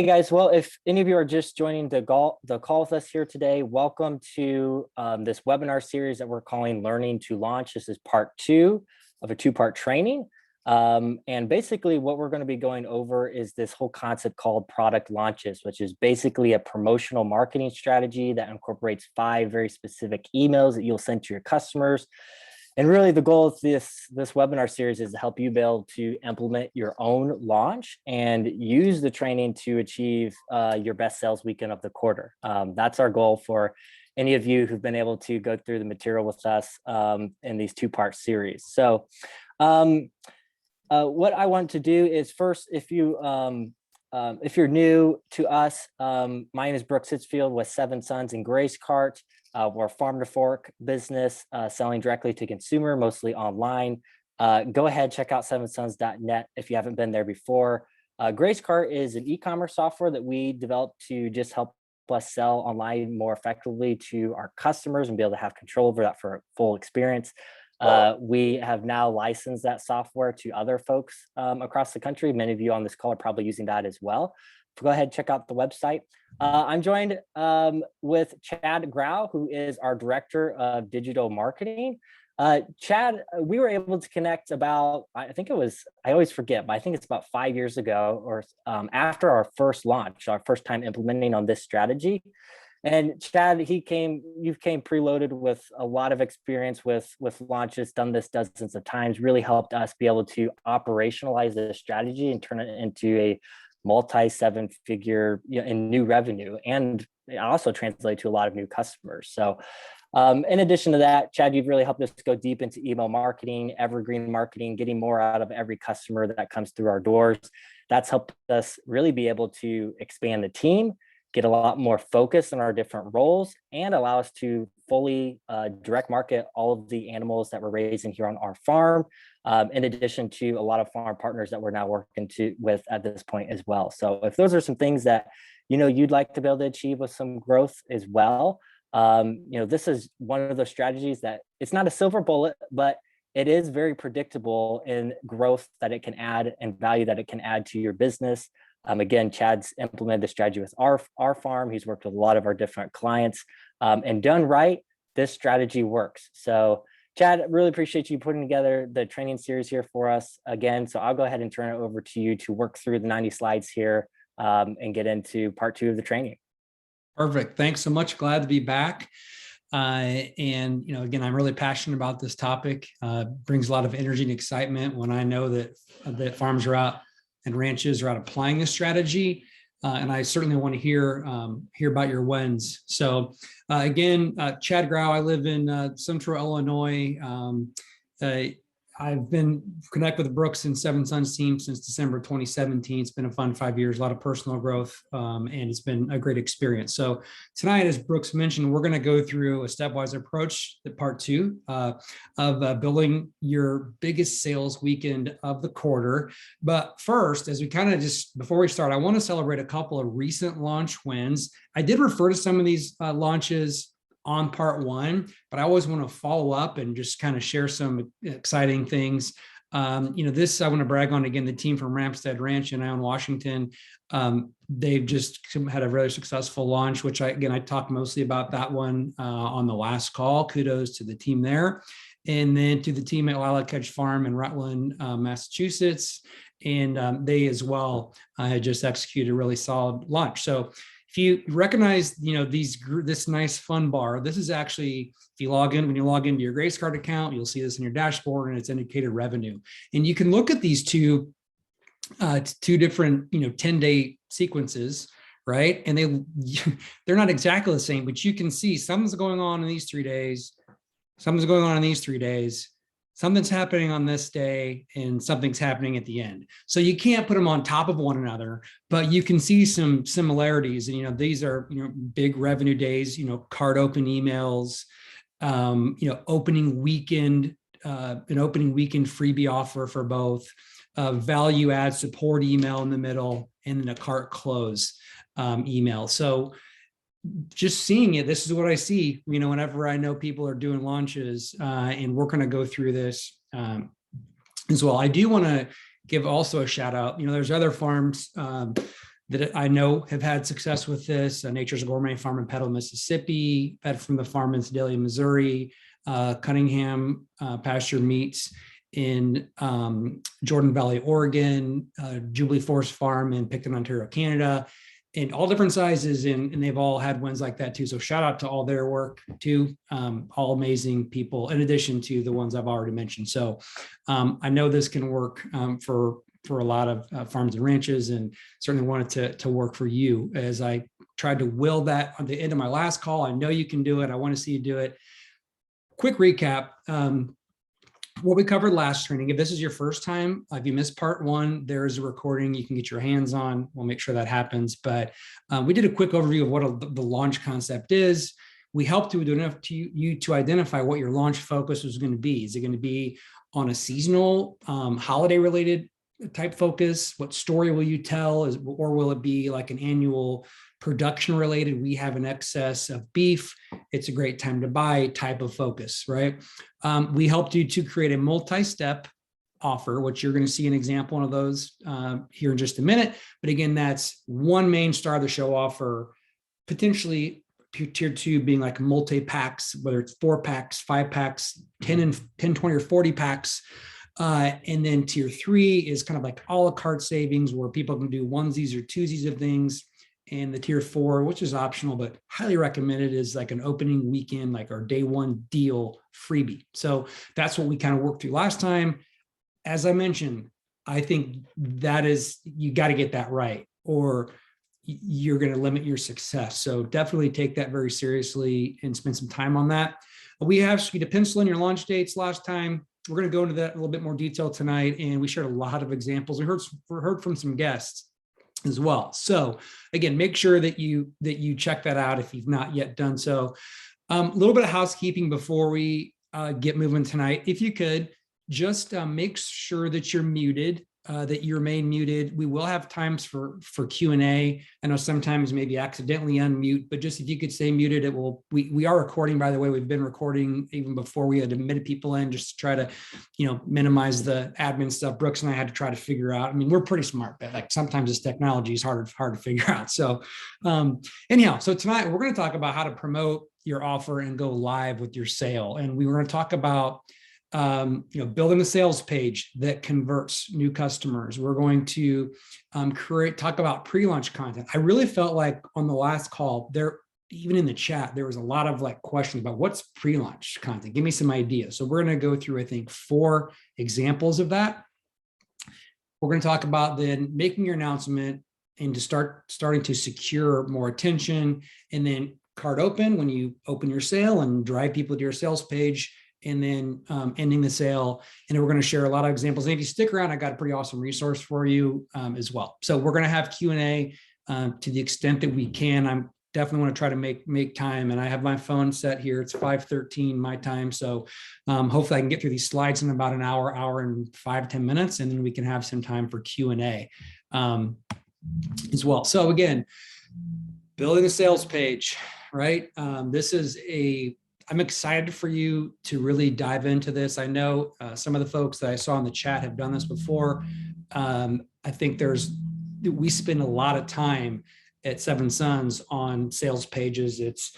Hey guys, well, if any of you are just joining the call with us here today, welcome to this webinar series that we're calling Learning to Launch. This is part two of a two-part training. And basically what we're going to be going over is this whole concept called product launches, which is basically a promotional marketing strategy that incorporates 5 very specific emails that you'll send to your customers. And really the goal of this webinar series is to help you be able to implement your own launch and use the training to achieve your best sales weekend of the quarter. That's our goal for any of you who've been able to go through the material with us in these two-part series. So what I want to do is first, if you're new to us, my name is Brooks Hitzfield with Seven Sons and Grace Cart. We're a farm to fork business selling directly to consumer, mostly online. Go ahead, check out sevensons.net if you haven't been there before. Grace Cart is an e-commerce software that we developed to just help us sell online more effectively to our customers and be able to have control over that for a full experience. We have now licensed that software to other folks across the country. Many of you on this call are probably using that as well. Go ahead, check out the website. I'm joined with Chad Grau, who is our Director of Digital Marketing. Chad, we were able to connect about, I always forget, but I think it's about 5 years ago or after our first launch, our first time implementing on this strategy. And Chad, you came preloaded with a lot of experience with launches, done this dozens of times, really helped us be able to operationalize this strategy and turn it into a multi-7-figure in new revenue, and also translate to a lot of new customers. So in addition to that, Chad, you've really helped us go deep into email marketing, evergreen marketing, getting more out of every customer that comes through our doors. That's helped us really be able to expand the team, get a lot more focus on our different roles, and allow us to fully direct market all of the animals that we're raising here on our farm, in addition to a lot of farm partners that we're now working with at this point as well. So if those are some things that you'd like to be able to achieve with some growth as well, this is one of those strategies that it's not a silver bullet, but it is very predictable in growth that it can add and value that it can add to your business. Again, Chad's implemented the strategy with our farm. He's worked with a lot of our different clients, and done right, this strategy works. So Chad, really appreciate you putting together the training series here for us again. So I'll go ahead and turn it over to you to work through the 90 slides here and get into part 2 of the training. Perfect. Thanks so much. Glad to be back. And again, I'm really passionate about this topic. Brings a lot of energy and excitement when I know that farms are out and ranches are out applying this strategy. And I certainly want to hear about your wins. So again, Chad Grau, I live in Central Illinois. I've been connected with Brooks and Seven Sons team since December 2017. It's been a fun 5 years, a lot of personal growth, and it's been a great experience. So tonight, as Brooks mentioned, we're going to go through a stepwise approach, the part 2 of building your biggest sales weekend of the quarter. But first, as we kind of before we start, I want to celebrate a couple of recent launch wins. I did refer to some of these launches on part 1, but I always want to follow up and just kind of share some exciting things. This I want to brag on again, the team from Ramstead Ranch in Ione, Washington. They've just had a very successful launch, which I talked mostly about that one on the last call. Kudos to the team there. And then to the team at Lilac Edge Farm in Rutland, Massachusetts. And they as well had just executed a really solid launch. So if you recognize, this nice fun bar, this is actually, if you log in, when you log into your Grace Cart account, you'll see this in your dashboard and it's indicated revenue. And you can look at these two different, 10-day sequences, right? And they're not exactly the same, but you can see something's going on in these 3 days. Something's going on in these 3 days. Something's happening on this day and something's happening at the end. So you can't put them on top of one another, but you can see some similarities. And, these are, big revenue days, cart open emails, opening weekend, an opening weekend freebie offer for both, value add support email in the middle, and then a cart close email. So just seeing it, this is what I see, whenever I know people are doing launches, and we're going to go through this as well. I do want to give also a shout out. There's other farms that I know have had success with this. Nature's Gourmet Farm in Petal, Mississippi, Fed from the Farm in Sedalia, Missouri, Cunningham Pasture Meats in Jordan Valley, Oregon, Jubilee Forest Farm in Picton, Ontario, Canada, and all different sizes. And they've all had wins like that too. So shout out to all their work too. All amazing people, in addition to the ones I've already mentioned. So I know this can work for a lot of farms and ranches, and certainly wanted to work for you as I tried to will that on the end of my last call. I know you can do it. I want to see you do it. Quick recap. What we covered last training. If this is your first time, if you missed part one, there is a recording you can get your hands on. We'll make sure that happens. But we did a quick overview of what the launch concept is. We helped to do enough to you to identify what your launch focus was going to be. Is it going to be on a seasonal, holiday related type focus? What story will you tell? Or will it be like an annual production related? We have an excess of beef. It's a great time to buy type of focus, right? We helped you to create a multi-step offer, which you're going to see an example of those here in just a minute. But again, that's one main star of the show offer, potentially tier 2 being like multi-packs, whether it's 4 packs, 5 packs, 10, 20, or 40 packs. And then tier 3 is kind of like a la carte savings where people can do onesies or twosies of things. And the tier 4, which is optional, but highly recommended, is like an opening weekend, like our day 1 deal freebie. So that's what we kind of worked through last time. As I mentioned, I think that is, you got to get that right, or you're going to limit your success. So definitely take that very seriously and spend some time on that. We asked you to pencil in your launch dates last time. We're going to go into that in a little bit more detail tonight. And we shared a lot of examples. We heard from some guests as well. So again, make sure that you check that out if you've not yet done so. A little bit of housekeeping before we get moving tonight. If you could just make sure that you're muted, that you remain muted. We will have times for Q&A. I know sometimes maybe accidentally unmute, but just if you could stay muted, it will. We are recording, by the way. We've been recording even before we had admitted people in, just to try to, minimize the admin stuff. Brooks and I had to try to figure out. I mean, we're pretty smart, but like sometimes this technology is hard to figure out. So anyhow, so tonight we're going to talk about how to promote your offer and go live with your sale. And we were going to talk about building a sales page that converts new customers. We're going to talk about pre-launch content. I really felt like on the last call there, even in the chat, there was a lot of like questions about what's pre-launch content. Give me some ideas. So we're going to go through, I think, 4 examples of that. We're going to talk about then making your announcement and to starting to secure more attention, and then cart open when you open your sale and drive people to your sales page, and then ending the sale. And we're going to share a lot of examples. And if you stick around, I got a pretty awesome resource for you as well. So we're going to have Q&A to the extent that we can. I'm definitely want to try to make time. And I have my phone set here. It's 5:13 my time. So hopefully I can get through these slides in about an hour and 5-10 minutes. And then we can have some time for Q&A as well. So again, building a sales page, right? I'm excited for you to really dive into this. I know some of the folks that I saw in the chat have done this before. I think we spend a lot of time at Seven Sons on sales pages. It's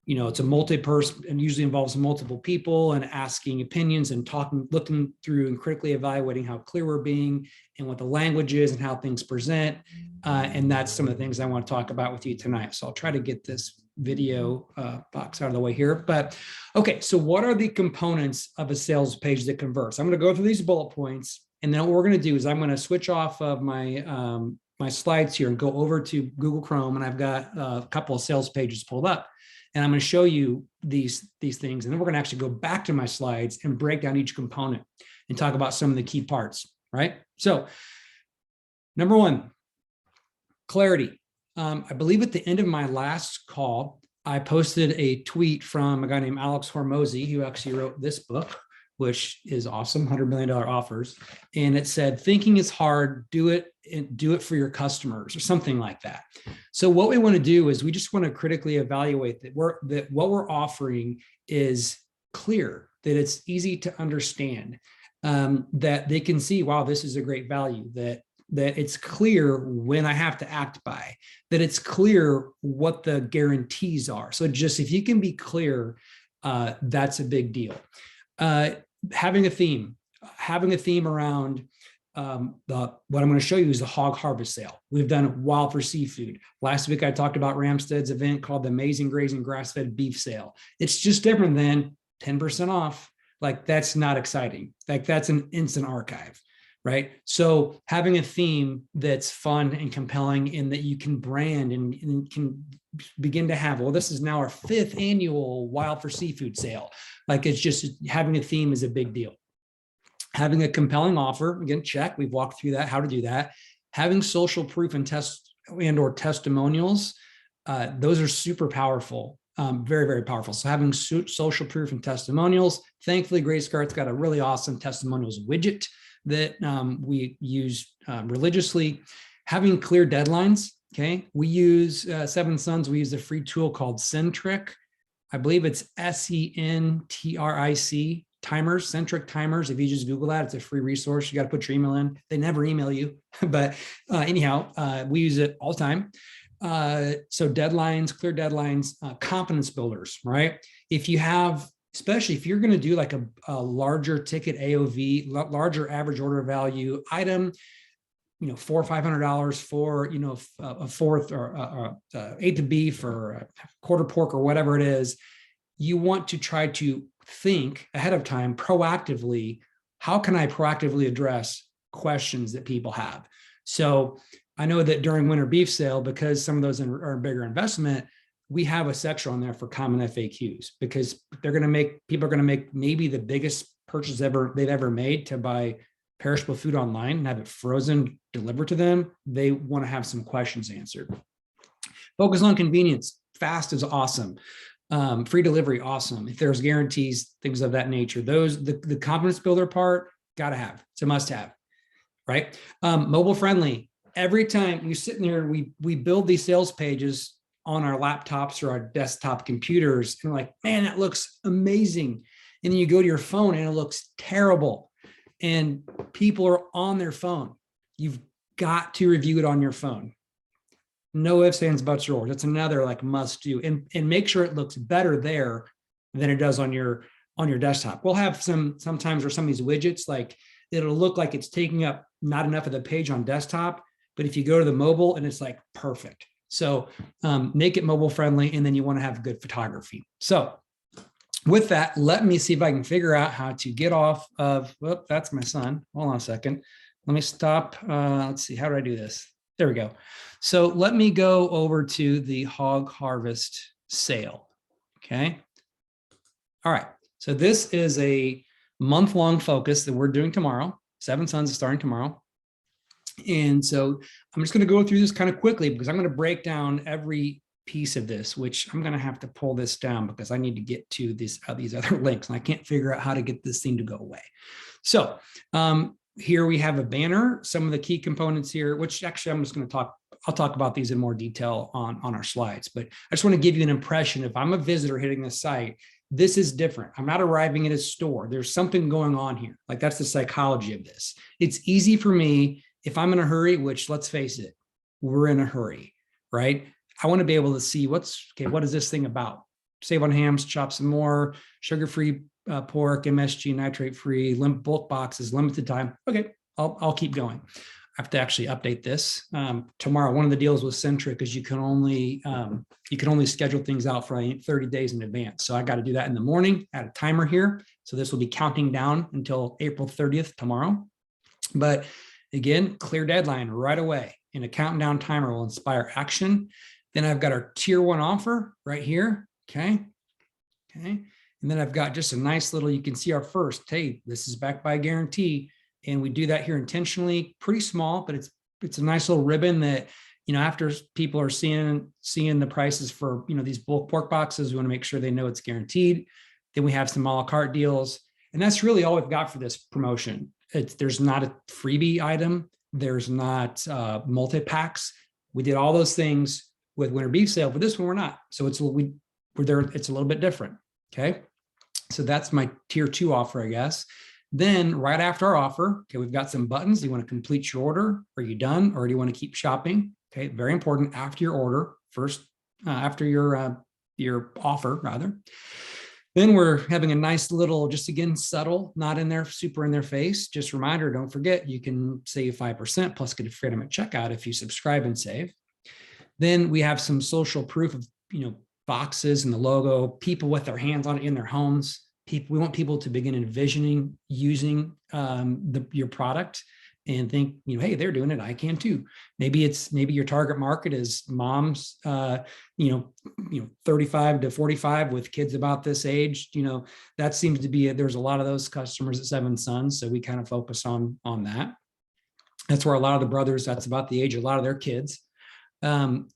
a multi-person and usually involves multiple people and asking opinions and looking through and critically evaluating how clear we're being and what the language is and how things present. And that's some of the things I want to talk about with you tonight. So I'll try to get this video box out of the way here. But okay, so what are the components of a sales page that converts? I'm going to go through these bullet points, and then what we're going to do is I'm going to switch off of my my slides here and go over to Google Chrome, and I've got a couple of sales pages pulled up, and I'm going to show you these things, and then we're going to actually go back to my slides and break down each component and talk about some of the key parts, right? So number 1, clarity. I believe at the end of my last call, I posted a tweet from a guy named Alex Hormozy, who actually wrote this book, which is awesome, $100 million offers. And it said, thinking is hard, do it for your customers, or something like that. So what we want to do is we just want to critically evaluate that what we're offering is clear, that it's easy to understand, that they can see, wow, this is a great value, that that it's clear when I have to act by, that it's clear what the guarantees are. So just if you can be clear, that's a big deal. Having a theme around what I'm going to show you is the hog harvest sale. We've done Wild for Seafood. Last week, I talked about Ramstead's event called the Amazing Grazing Grass-Fed Beef Sale. It's just different than 10% off. Like, that's not exciting. Like, that's an instant archive, right? So having a theme that's fun and compelling and that you can brand and can begin to have, well, this is now our 5th annual Wild for Seafood sale. Like, it's just having a theme is a big deal. Having a compelling offer, again, check, we've walked through that, how to do that. Having social proof and or testimonials, those are super powerful, very, very powerful. So having social proof and testimonials, thankfully, GraceCart's got a really awesome testimonials widget that we use religiously. Having clear deadlines, okay? We use Seven Sons, we use a free tool called Sentric. I believe it's SENTRIC timers, Centric timers. If you just Google that, it's a free resource. You got to put your email in. They never email you, but anyhow, we use it all the time. So deadlines, clear deadlines, confidence builders, right? If you have, especially if you're going to do like a larger ticket AOV, larger average order value item, $400 or $500 for, a fourth or eighth of beef or a quarter pork or whatever it is, you want to try to think ahead of time proactively, how can I proactively address questions that people have? So I know that during winter beef sale, because some of those are a bigger investment, we have a section on there for common FAQs, because people are going to make maybe the biggest purchase they've ever made to buy perishable food online and have it frozen, delivered to them. They want to have some questions answered. Focus on convenience. Fast is awesome. Free delivery, awesome. If there's guarantees, things of that nature, the confidence builder part, gotta have. It's a must have, right? Mobile friendly. Every time you sit in there, we build these sales pages on our laptops or our desktop computers, and we're like, man, that looks amazing. And then you go to your phone and it looks terrible. And people are on their phone. You've got to review it on your phone. No ifs, ands, buts, or ors. That's another like must do, and make sure it looks better there than it does on your desktop. We'll have sometimes where some of these widgets, like it'll look like it's taking up not enough of the page on desktop, but if you go to the mobile and it's like perfect. So make it mobile friendly, and then you want to have good photography. So with that, let me see if I can figure out how to get off of, well, that's my son. Hold on a second. Let me stop. Let's see, how do I do this? There we go. So let me go over to the hog harvest sale. Okay. All right. So this is a month-long focus that we're doing tomorrow. Seven Sons is starting tomorrow. And so I'm just going to go through this kind of quickly, because I'm going to break down every piece of this, which I'm going to have to pull this down because I need to get to these other links, and I can't figure out how to get this thing to go away. So here we have a banner, some of the key components here, which actually I'm just going to I'll talk about these in more detail on our slides, but I just want to give you an impression. If I'm a visitor hitting the site, this is different. I'm not arriving at a store. There's something going on here. Like, that's the psychology of this. It's easy for me if I'm in a hurry, which, let's face it, we're in a hurry, right? I want to be able to see what is this thing about? Save on hams, chop some more, sugar-free pork, MSG, nitrate-free, bulk boxes, limited time. Okay, I'll keep going. I have to actually update this tomorrow. One of the deals with Sentric is you can only schedule things out for 30 days in advance. So I got to do that in the morning. Add a timer here. So this will be counting down until April 30th tomorrow. But again, clear deadline right away, and a countdown timer will inspire action. Then I've got our tier 1 offer right here. Okay. And then I've got just a nice little, you can see our first, hey, this is backed by a guarantee. And we do that here intentionally, pretty small, but it's a nice little ribbon that, after people are seeing the prices for, these bulk pork boxes, we want to make sure they know it's guaranteed. Then we have some a la carte deals. And that's really all we've got for this promotion. There's not a freebie item. There's not multi-packs. We did all those things with winter beef sale, but this one we're not. So it's a little bit different. Okay. So that's my tier 2 offer, I guess. Then right after our offer, okay, we've got some buttons. Do you want to complete your order? Are you done? Or do you want to keep shopping? Okay, very important after your order, first, after your offer rather. Then we're having a nice little, just again, subtle, not in there, super in their face. Just reminder, don't forget, you can save 5% plus get a free item at checkout if you subscribe and save. Then we have some social proof of, boxes and the logo, people with their hands on it in their homes. We want people to begin envisioning using your product and think, hey, they're doing it, I can too. Maybe your target market is moms, 35 to 45 with kids about this age. That seems to be there's a lot of those customers at Seven Sons, so we kind of focus on that. That's where a lot of the brothers, that's about the age of a lot of their kids.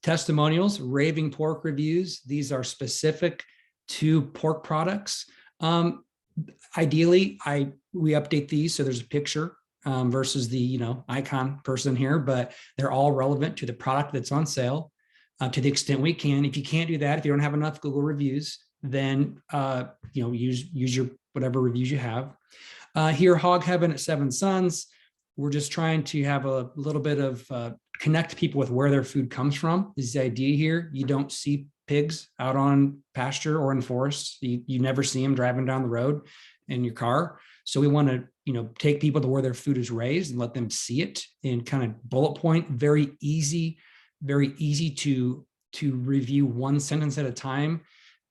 Testimonials, raving pork reviews. These are specific to pork products. Ideally, we update these so there's a picture versus the icon person here, but they're all relevant to the product that's on sale to the extent we can. If you can't do that, if you don't have enough Google reviews, then use your whatever reviews you have. Here, Hog Heaven at Seven Sons, we're just trying to have a little bit of connect people with where their food comes from. Is the idea here. You don't see pigs out on pasture or in forests. You never see them driving down the road in your car. So we want to, take people to where their food is raised and let them see it in kind of bullet point, very easy to review one sentence at a time.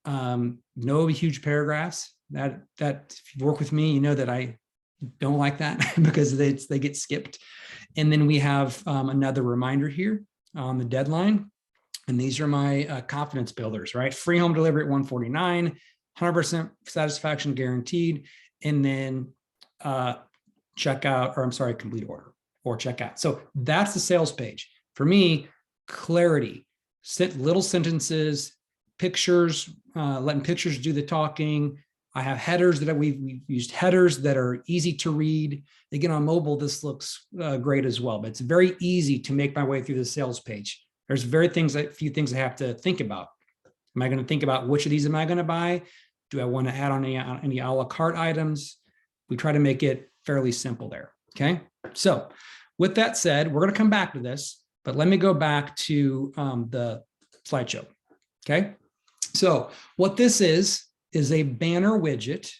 No huge paragraphs. That if you work with me, you know that I don't like that because they get skipped. And then we have another reminder here on the deadline. And these are my confidence builders, right? Free home delivery at $149, 100% satisfaction guaranteed. And then complete order or checkout. So that's the sales page. For me, clarity, little sentences, pictures, letting pictures do the talking. I have headers that we've used headers that are easy to read. Again, on mobile, this looks great as well, but it's very easy to make my way through the sales page. There's few things I have to think about. Am I going to think about which of these am I going to buy? Do I want to add on any a la carte items? We try to make it fairly simple there. Okay. So with that said, we're going to come back to this, but let me go back to the slideshow. Okay. So what this is a banner widget,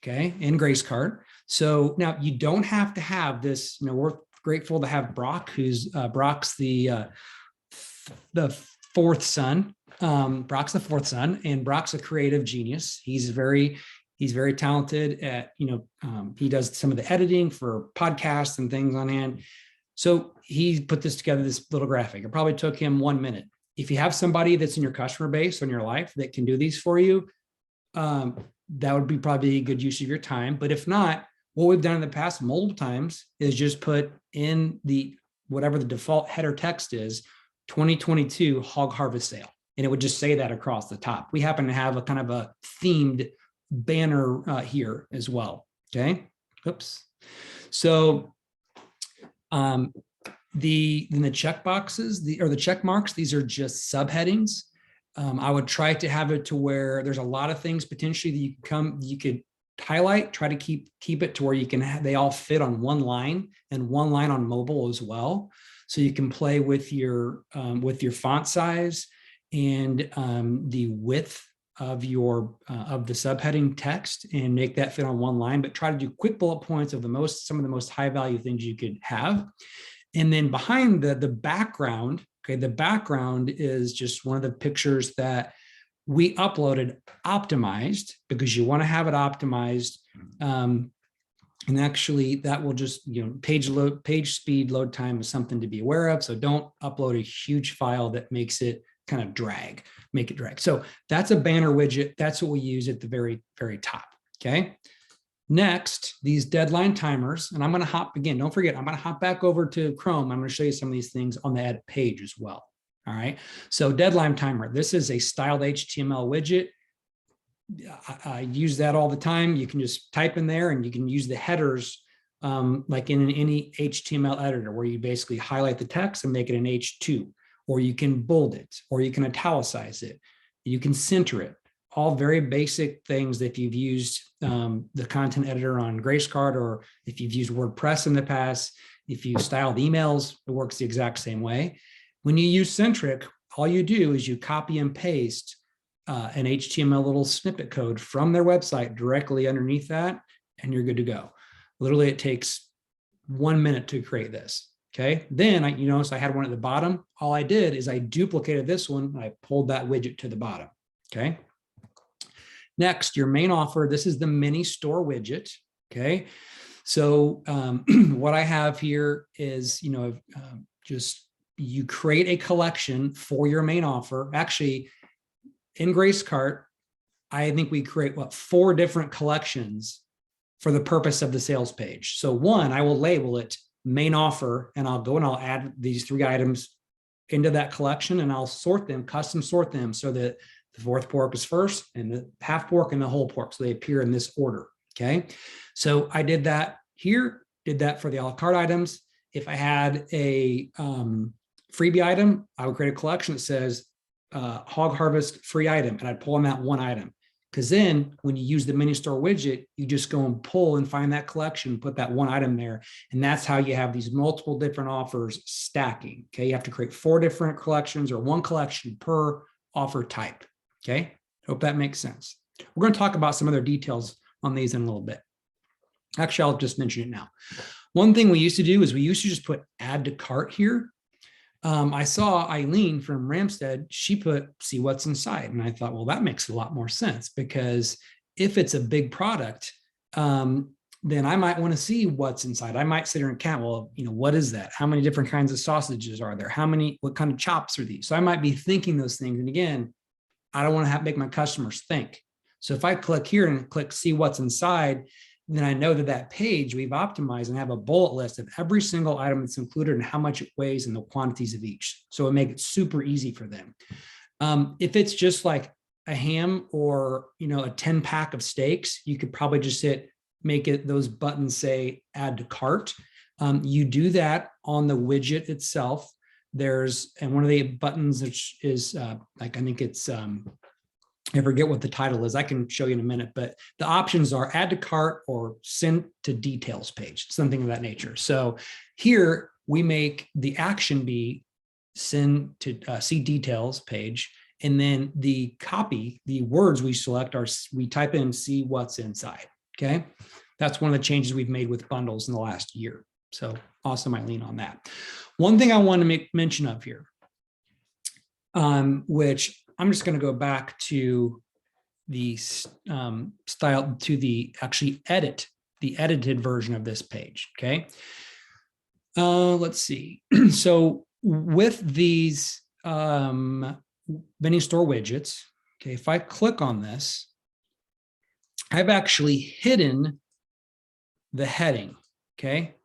okay, in Gracecart. So now you don't have to have this, we're grateful to have Brock, Brock's the fourth son. Brock's the fourth son, and Brock's a creative genius. He's very talented at, he does some of the editing for podcasts and things on hand. So he put this together, this little graphic. It probably took him 1 minute. If you have somebody that's in your customer base or in your life that can do these for you, that would be probably a good use of your time. But if not, what we've done in the past multiple times is just put in whatever the default header text is, 2022 hog harvest sale. And it would just say that across the top. We happen to have a kind of a themed banner here as well. Okay. Oops. So the check boxes, the check marks, these are just subheadings. I would try to have it to where there's a lot of things potentially that you could highlight, try to keep it to where you can they all fit on one line and one line on mobile as well. So you can play with your font size and the width of the subheading text and make that fit on one line, but try to do quick bullet points of some of the most high value things you could have. And then behind the background, okay, the background is just one of the pictures that we uploaded optimized because you want to have it optimized. And actually that will just, page speed, load time is something to be aware of. So don't upload a huge file that makes it kind of make it drag. So that's a banner widget. That's what we use at the very, very top. Okay. Next, these deadline timers, and I'm going to don't forget, I'm going to hop back over to Chrome. I'm going to show you some of these things on the edit page as well. All right. So deadline timer, this is a styled HTML widget. I use that all the time. You can just type in there and you can use the headers like in any HTML editor where you basically highlight the text and make it an H2, or you can bold it, or you can italicize it. You can center it. all very basic things that if you've used the content editor on Gracecard, or if you've used WordPress in the past, if you styled emails, it works the exact same way. When you use Centric, all you do is you copy and paste an HTML little snippet code from their website directly underneath that, and you're good to go. Literally, it takes 1 minute to create this. Okay, then you notice I had one at the bottom. All I did is I duplicated this one and I pulled that widget to the bottom. Okay. Next, your main offer. This is the mini store widget. Okay. So what I have here is, just you create a collection for your main offer. Actually, in Gracecart, I think we create 4 different collections for the purpose of the sales page. So one, I will label it main offer, and I'll go and I'll add these 3 items into that collection, and I'll sort them, custom sort them, so that the fourth pork is first and the half pork and the whole pork. So they appear in this order. Okay. So I did that here, did that for the a la carte items. If I had a freebie item, I would create a collection that says Hog Harvest free item, and I'd pull on that one item. Because then when you use the mini store widget, you just go and pull and find that collection, put that one item there. And that's how you have these multiple different offers stacking. Okay. You have to create 4 different collections, or 1 collection per offer type. Okay. Hope that makes sense. We're going to talk about some other details on these in a little bit. Actually, I'll just mention it now. One thing we used to do is we used to just put add to cart here. I saw Eileen from Ramstead, she put see what's inside. And I thought, well, that makes a lot more sense, because if it's a big product, then I might want to see what's inside. I might sit here and count, well, what is that? How many different kinds of sausages are there? What kind of chops are these? So I might be thinking those things. And again, I don't want to make my customers think. So if I click here and click see what's inside, then I know that page we've optimized and have a bullet list of every single item that's included and how much it weighs and the quantities of each. So it makes it super easy for them. If it's just like a ham or, a 10 pack of steaks, you could probably just make it those buttons say add to cart. You do that on the widget itself. And one of the buttons which is I think it's, I forget what the title is. I can show you in a minute, but the options are add to cart or send to details page, something of that nature. So here we make the action be send to see details page. And then the copy, the words we select we type in, see what's inside. Okay. That's one of the changes we've made with bundles in the last year. So awesome, Eileen, on that. One thing I want to make mention of here, which I'm just going to go back to the style, to the edited version of this page. Okay. Let's see. So with these mini store widgets, okay, if I click on this, I've actually hidden the heading. Okay.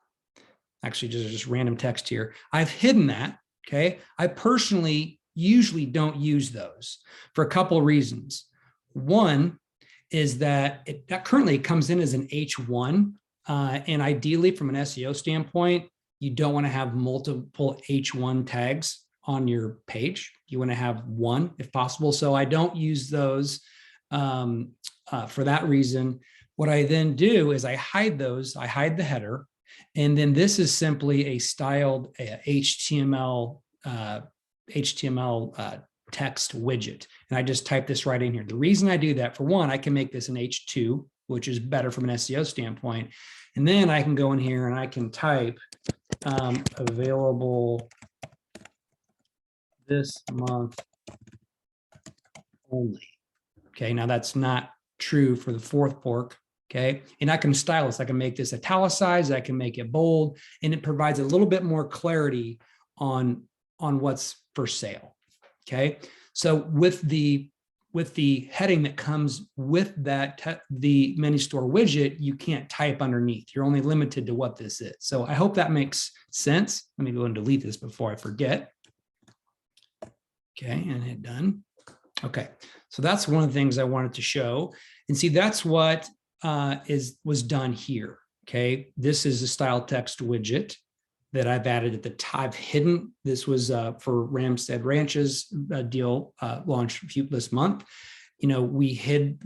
Actually, just random text here. I've hidden that. Okay. I personally usually don't use those for a couple of reasons. One is that that currently comes in as an H1. And ideally, from an SEO standpoint, you don't want to have multiple H1 tags on your page. You want to have one if possible. So I don't use those for that reason. What I then do is I hide those. I hide the header. And then this is simply a styled HTML text widget. And I just type this right in here. The reason I do that, for one, I can make this an H2, which is better from an SEO standpoint. And then I can go in here and I can type available this month only. Okay, now that's not true for the fourth pork. Okay, and I can style this. I can make this italicized. I can make it bold, and it provides a little bit more clarity on what's for sale. Okay, so with the heading that comes with that the mini store widget, you can't type underneath. You're only limited to what this is. So I hope that makes sense. Let me go and delete this before I forget. Okay, and hit done. Okay, so that's one of the things I wanted to show. And see, that's what was done here. Okay, this is a style text widget that I've added at the top. I've hidden. This was for Ramstead Ranches deal launched this month. we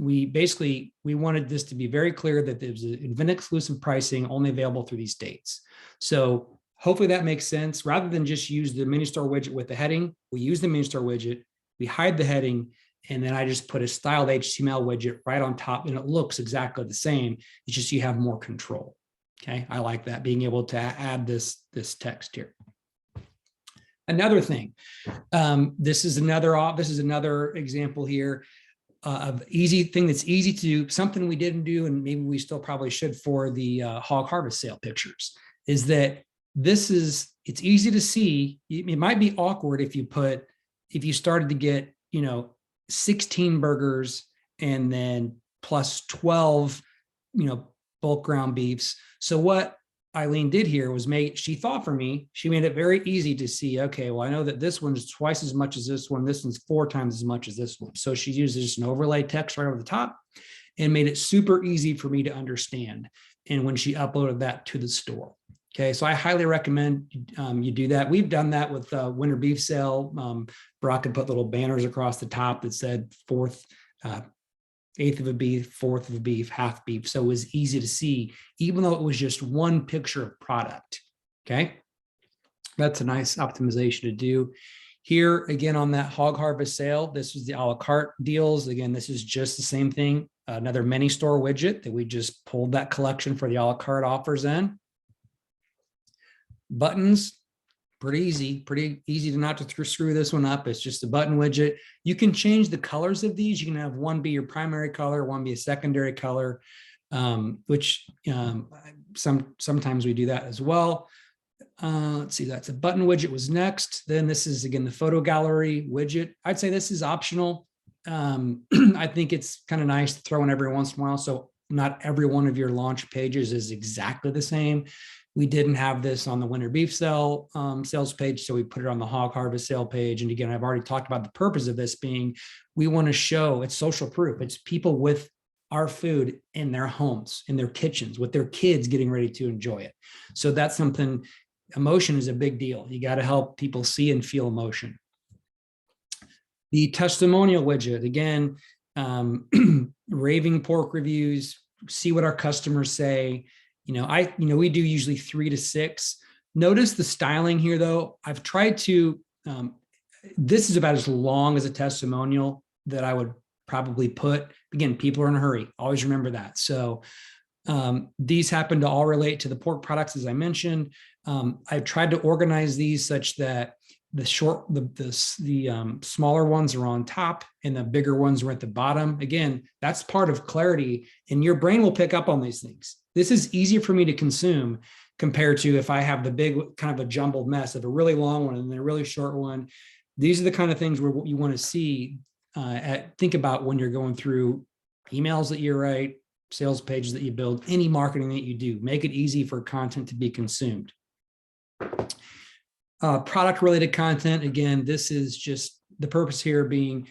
wanted this to be very clear that there was event exclusive pricing only available through these dates. So hopefully that makes sense. Rather than just use the mini store widget with the heading, we use the mini store widget, we hide the heading, and then I just put a styled HTML widget right on top, and it looks exactly the same. It's just you have more control. Okay, I like that, being able to add this text here. Another thing, this is another example here of easy thing that's easy to do, something we didn't do, and maybe we still probably should for the hog harvest sale pictures, is that it's easy to see. It might be awkward if you started to get, 16 burgers and then plus 12, bulk ground beefs. So what Eileen did here was she made it very easy to see, okay, well, I know that this one's twice as much as this one's 4 times as much as this one. So she used just an overlay text right over the top and made it super easy for me to understand. And when she uploaded that to the store. Okay, so I highly recommend you do that. We've done that with winter beef sale. Brock had put little banners across the top that said eighth of a beef, fourth of a beef, half beef. So it was easy to see, even though it was just one picture of product. Okay, that's a nice optimization to do. Here, again, on that hog harvest sale, this was the a la carte deals. Again, this is just the same thing. Another mini store widget that we just pulled that collection for the a la carte offers in. Buttons, pretty easy to not to screw this one up. It's just a button widget. You can change the colors of these. You can have one be your primary color, one be a secondary color, which sometimes we do that as well. Let's see, that's a button widget was next. Then this is, again, the photo gallery widget. I'd say this is optional. I think it's kind of nice to throw in every once in a while. So not every one of your launch pages is exactly the same. We didn't have this on the winter beef sale sales page, so we put it on the hog harvest sale page. And again, I've already talked about the purpose of this being, we want to show it's social proof. It's people with our food in their homes, in their kitchens, with their kids getting ready to enjoy it. So that's something, emotion is a big deal. You got to help people see and feel emotion. The testimonial widget, again, raving pork reviews, see what our customers say. We do usually 3 to 6. Notice the styling here, though. I've tried to, this is about as long as a testimonial that I would probably put. Again, people are in a hurry. Always remember that. So these happen to all relate to the pork products, as I mentioned. I've tried to organize these such that the smaller ones are on top and the bigger ones are at the bottom. Again, that's part of clarity, and your brain will pick up on these things. This is easier for me to consume compared to if I have the big kind of a jumbled mess of a really long one and then a really short one. These are the kind of things where what you want to see, think about when you're going through emails that you write, sales pages that you build, any marketing that you do. Make it easy for content to be consumed. Product related content. Again, this is just the purpose here being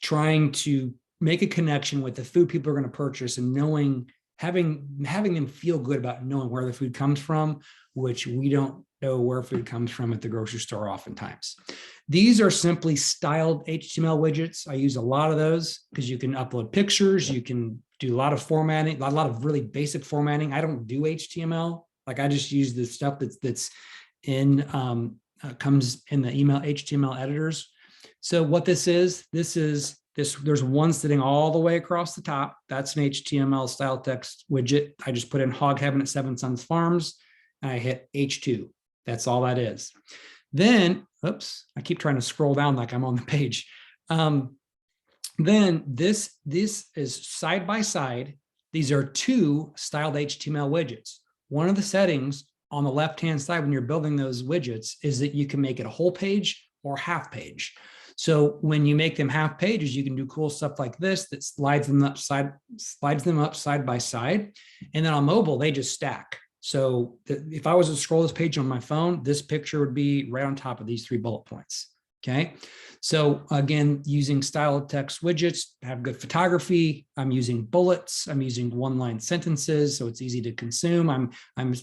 trying to make a connection with the food people are going to purchase and having them feel good about knowing where the food comes from, which we don't know where food comes from at the grocery store oftentimes. These are simply styled HTML widgets. I use a lot of those because you can upload pictures, you can do a lot of formatting, a lot of really basic formatting. I don't do HTML. Like, I just use the stuff that's in comes in the email HTML editors. So what this is, there's one sitting all the way across the top. That's an HTML style text widget. I just put in Hog Heaven at Seven Sons Farms and I hit H2. That's all that is. Then, oops, I keep trying to scroll down like I'm on the page. Then this is side by side. These are 2 styled HTML widgets. One of the settings on the left-hand side when you're building those widgets is that you can make it a whole page or half page. So when you make them half pages, you can do cool stuff like this that slides them up side by side. And then on mobile, they just stack. So if I was to scroll this page on my phone, this picture would be right on top of these 3 bullet points. Okay. So again, using styled text widgets, have good photography. I'm using bullets. I'm using 1-line sentences. So it's easy to consume. I'm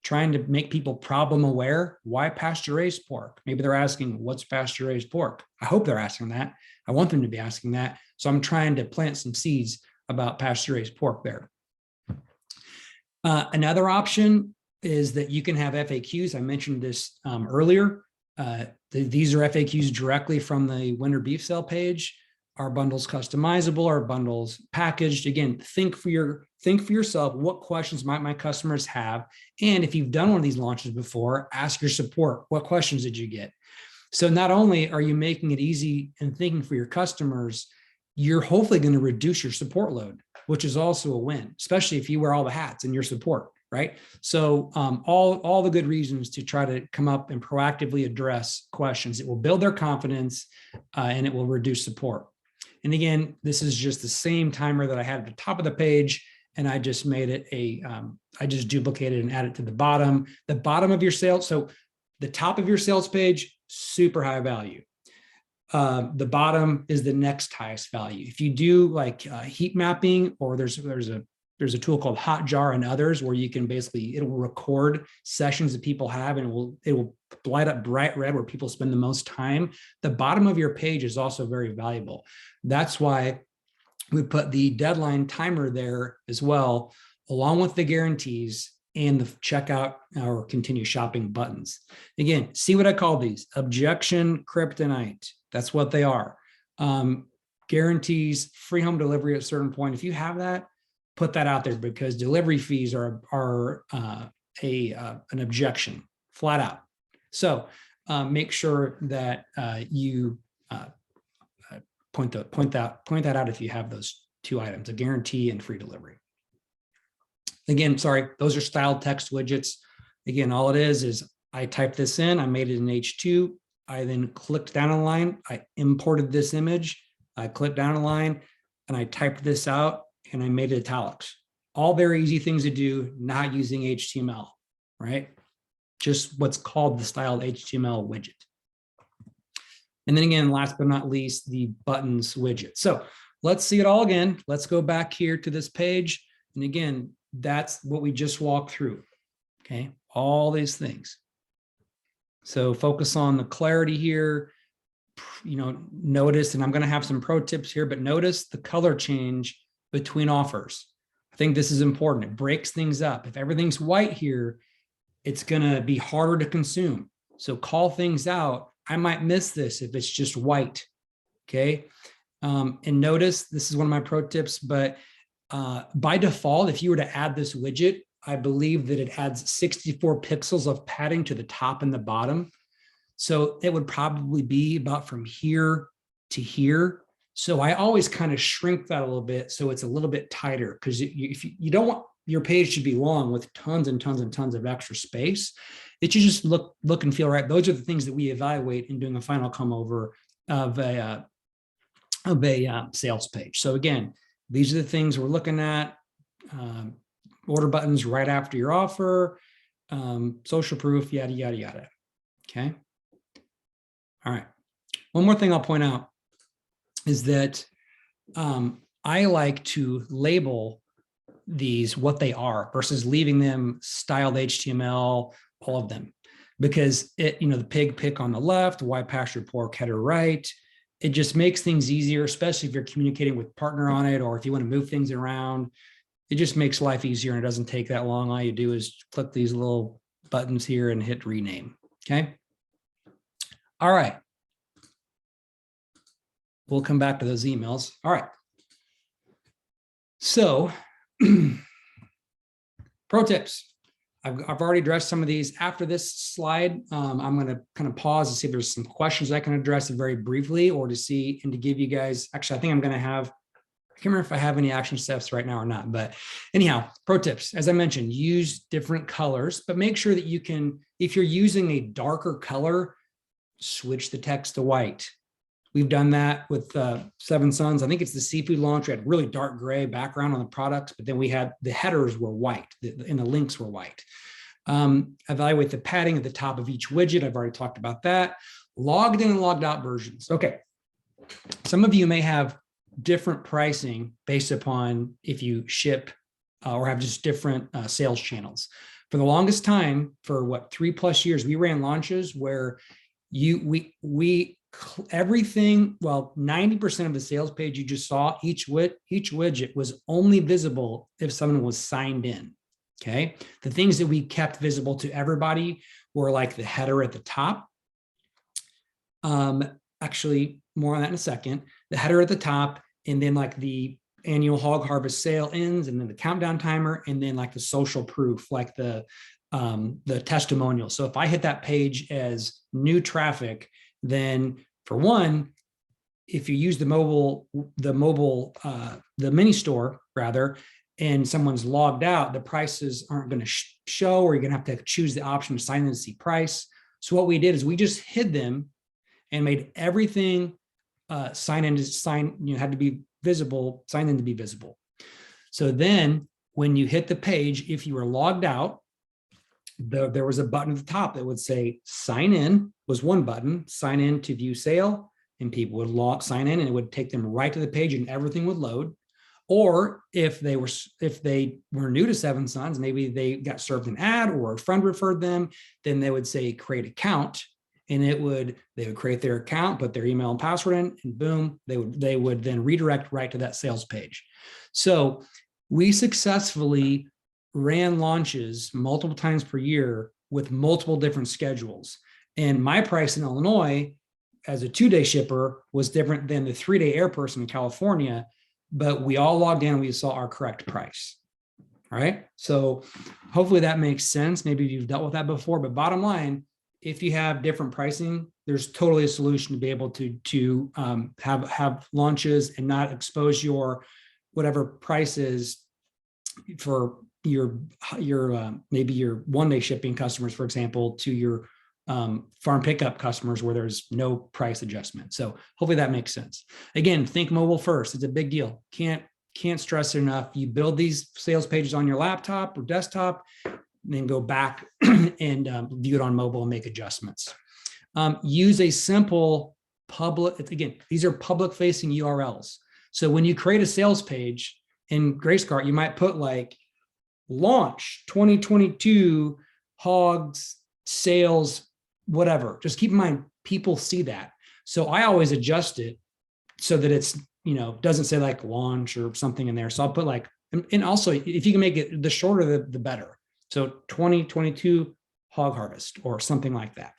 trying to make people problem aware. Why pasture raised pork? Maybe they're asking, what's pasture raised pork? I hope they're asking that. I want them to be asking that. So I'm trying to plant some seeds about pasture raised pork there. Another option is that you can have FAQs. I mentioned this earlier. These are FAQs directly from the winter beef sale page. Are bundles customizable? Are bundles packaged? Again, think for yourself, what questions might my customers have? And if you've done one of these launches before, ask your support, what questions did you get? So not only are you making it easy and thinking for your customers, you're hopefully going to reduce your support load, which is also a win, especially if you wear all the hats in your support, right? So all the good reasons to try to come up and proactively address questions. It will build their confidence and it will reduce support. And again, this is just the same timer that I had at the top of the page, and I just made it I just duplicated and added to the bottom of your sales. So the top of your sales page, super high value. The bottom is the next highest value. If you do like heat mapping, or there's a tool called Hotjar and others where you can basically, it will record sessions that people have, and it will light up bright red where people spend the most time. The bottom of your page is also very valuable. That's why we put the deadline timer there as well, along with the guarantees and the checkout or continue shopping buttons. Again, see what I call these: objection kryptonite. That's what they are. Guarantees, free home delivery at a certain point. If you have that, put that out there, because delivery fees are an objection, flat out. So make sure that you point that out if you have those two items: a guarantee and free delivery. Again, sorry, those are styled text widgets. Again, all it is I typed this in, I made it in H2. I then clicked down a line, I imported this image, I clicked down a line, and I typed this out, and I made it italics. All very easy things to do, not using HTML, right? Just what's called the styled HTML widget. And then again, last but not least, the buttons widget. So let's see it all again. Let's go back here to this page. And again, that's what we just walked through, okay? All these things. So focus on the clarity here. Notice, and I'm going to have some pro tips here, but notice the color change between offers. I think this is important. It breaks things up. If everything's white here, it's going to be harder to consume. So call things out. I might miss this if it's just white. Okay. And notice, this is one of my pro tips, but by default, if you were to add this widget, I believe that it adds 64 pixels of padding to the top and the bottom. So it would probably be about from here to here. So I always kind of shrink that a little bit so it's a little bit tighter, because if you don't want your page to be long with tons and tons and tons of extra space. It should just look and feel right. Those are the things that we evaluate in doing a final come over of a sales page. So again, these are the things we're looking at. Order buttons right after your offer, social proof, yada, yada, yada. Okay. All right. One more thing I'll point out is that I like to label these what they are versus leaving them styled HTML, all of them, because the pig pick on the left, why pasture pork header right. It just makes things easier, especially if you're communicating with partner on it, or if you want to move things around. It just makes life easier, and it doesn't take that long. All you do is click these little buttons here and hit rename. Okay. All right. We'll come back to those emails. All right. So pro tips. I've already addressed some of these. After this slide, I'm going to kind of pause to see if there's some questions I can address very briefly, or to see and to give you guys, actually, I think I'm going to have, I can't remember if I have any action steps right now or not, but anyhow, pro tips. As I mentioned, use different colors, but make sure that you can, if you're using a darker color, switch the text to white. We've done that with Seven Sons. I think it's the seafood launch. We had really dark gray background on the products, but then we had the headers were white and the links were white. Evaluate the padding at the top of each widget. I've already talked about that. Logged in and logged out versions. Okay. Some of you may have different pricing based upon if you ship or have just different sales channels. For the longest time, for what, 3+ years, we ran launches where everything, well, 90% of the sales page you just saw, each widget was only visible if someone was signed in. Okay. The things that we kept visible to everybody were like the header at the top. Actually, more on that in a second. The header at the top, and then like the annual hog harvest sale ends, and then the countdown timer, and then like the social proof, like the testimonial. So if I hit that page as new traffic, then for one, if you use the mini store rather, and someone's logged out, the prices aren't going to show, or you're going to have to choose the option to sign in to see price. So what we did is we just hid them and made everything had to be visible, sign in to be visible. So then when you hit the page, if you were logged out, there was a button at the top that would say sign in, was one button, sign in to view sale, and people would sign in, and it would take them right to the page and everything would load. Or if they were new to Seven Sons, maybe they got served an ad or a friend referred them, then they would say create account, and they would create their account, put their email and password in, and boom, they would then redirect right to that sales page. So we successfully ran launches multiple times per year with multiple different schedules. And my price in Illinois as a 2-day shipper was different than the 3-day air person in California, but we all logged in and we saw our correct price. All right. So hopefully that makes sense. Maybe you've dealt with that before, but bottom line, if you have different pricing, there's totally a solution to be able to have launches and not expose your whatever prices for your maybe your 1-day shipping customers, for example, to your farm pickup customers where there's no price adjustment. So hopefully that makes sense. Again, think mobile first. It's a big deal. Can't stress it enough. You build these sales pages on your laptop or desktop, then go back and view it on mobile and make adjustments. Use a simple public, again, these are public facing URLs. So when you create a sales page in GraceCart, you might put like launch 2022 hogs sales, whatever. Just keep in mind, people see that. So I always adjust it so that it's, doesn't say like launch or something in there. So I'll put like, and also if you can make it the shorter, the better. So 2022 hog harvest or something like that.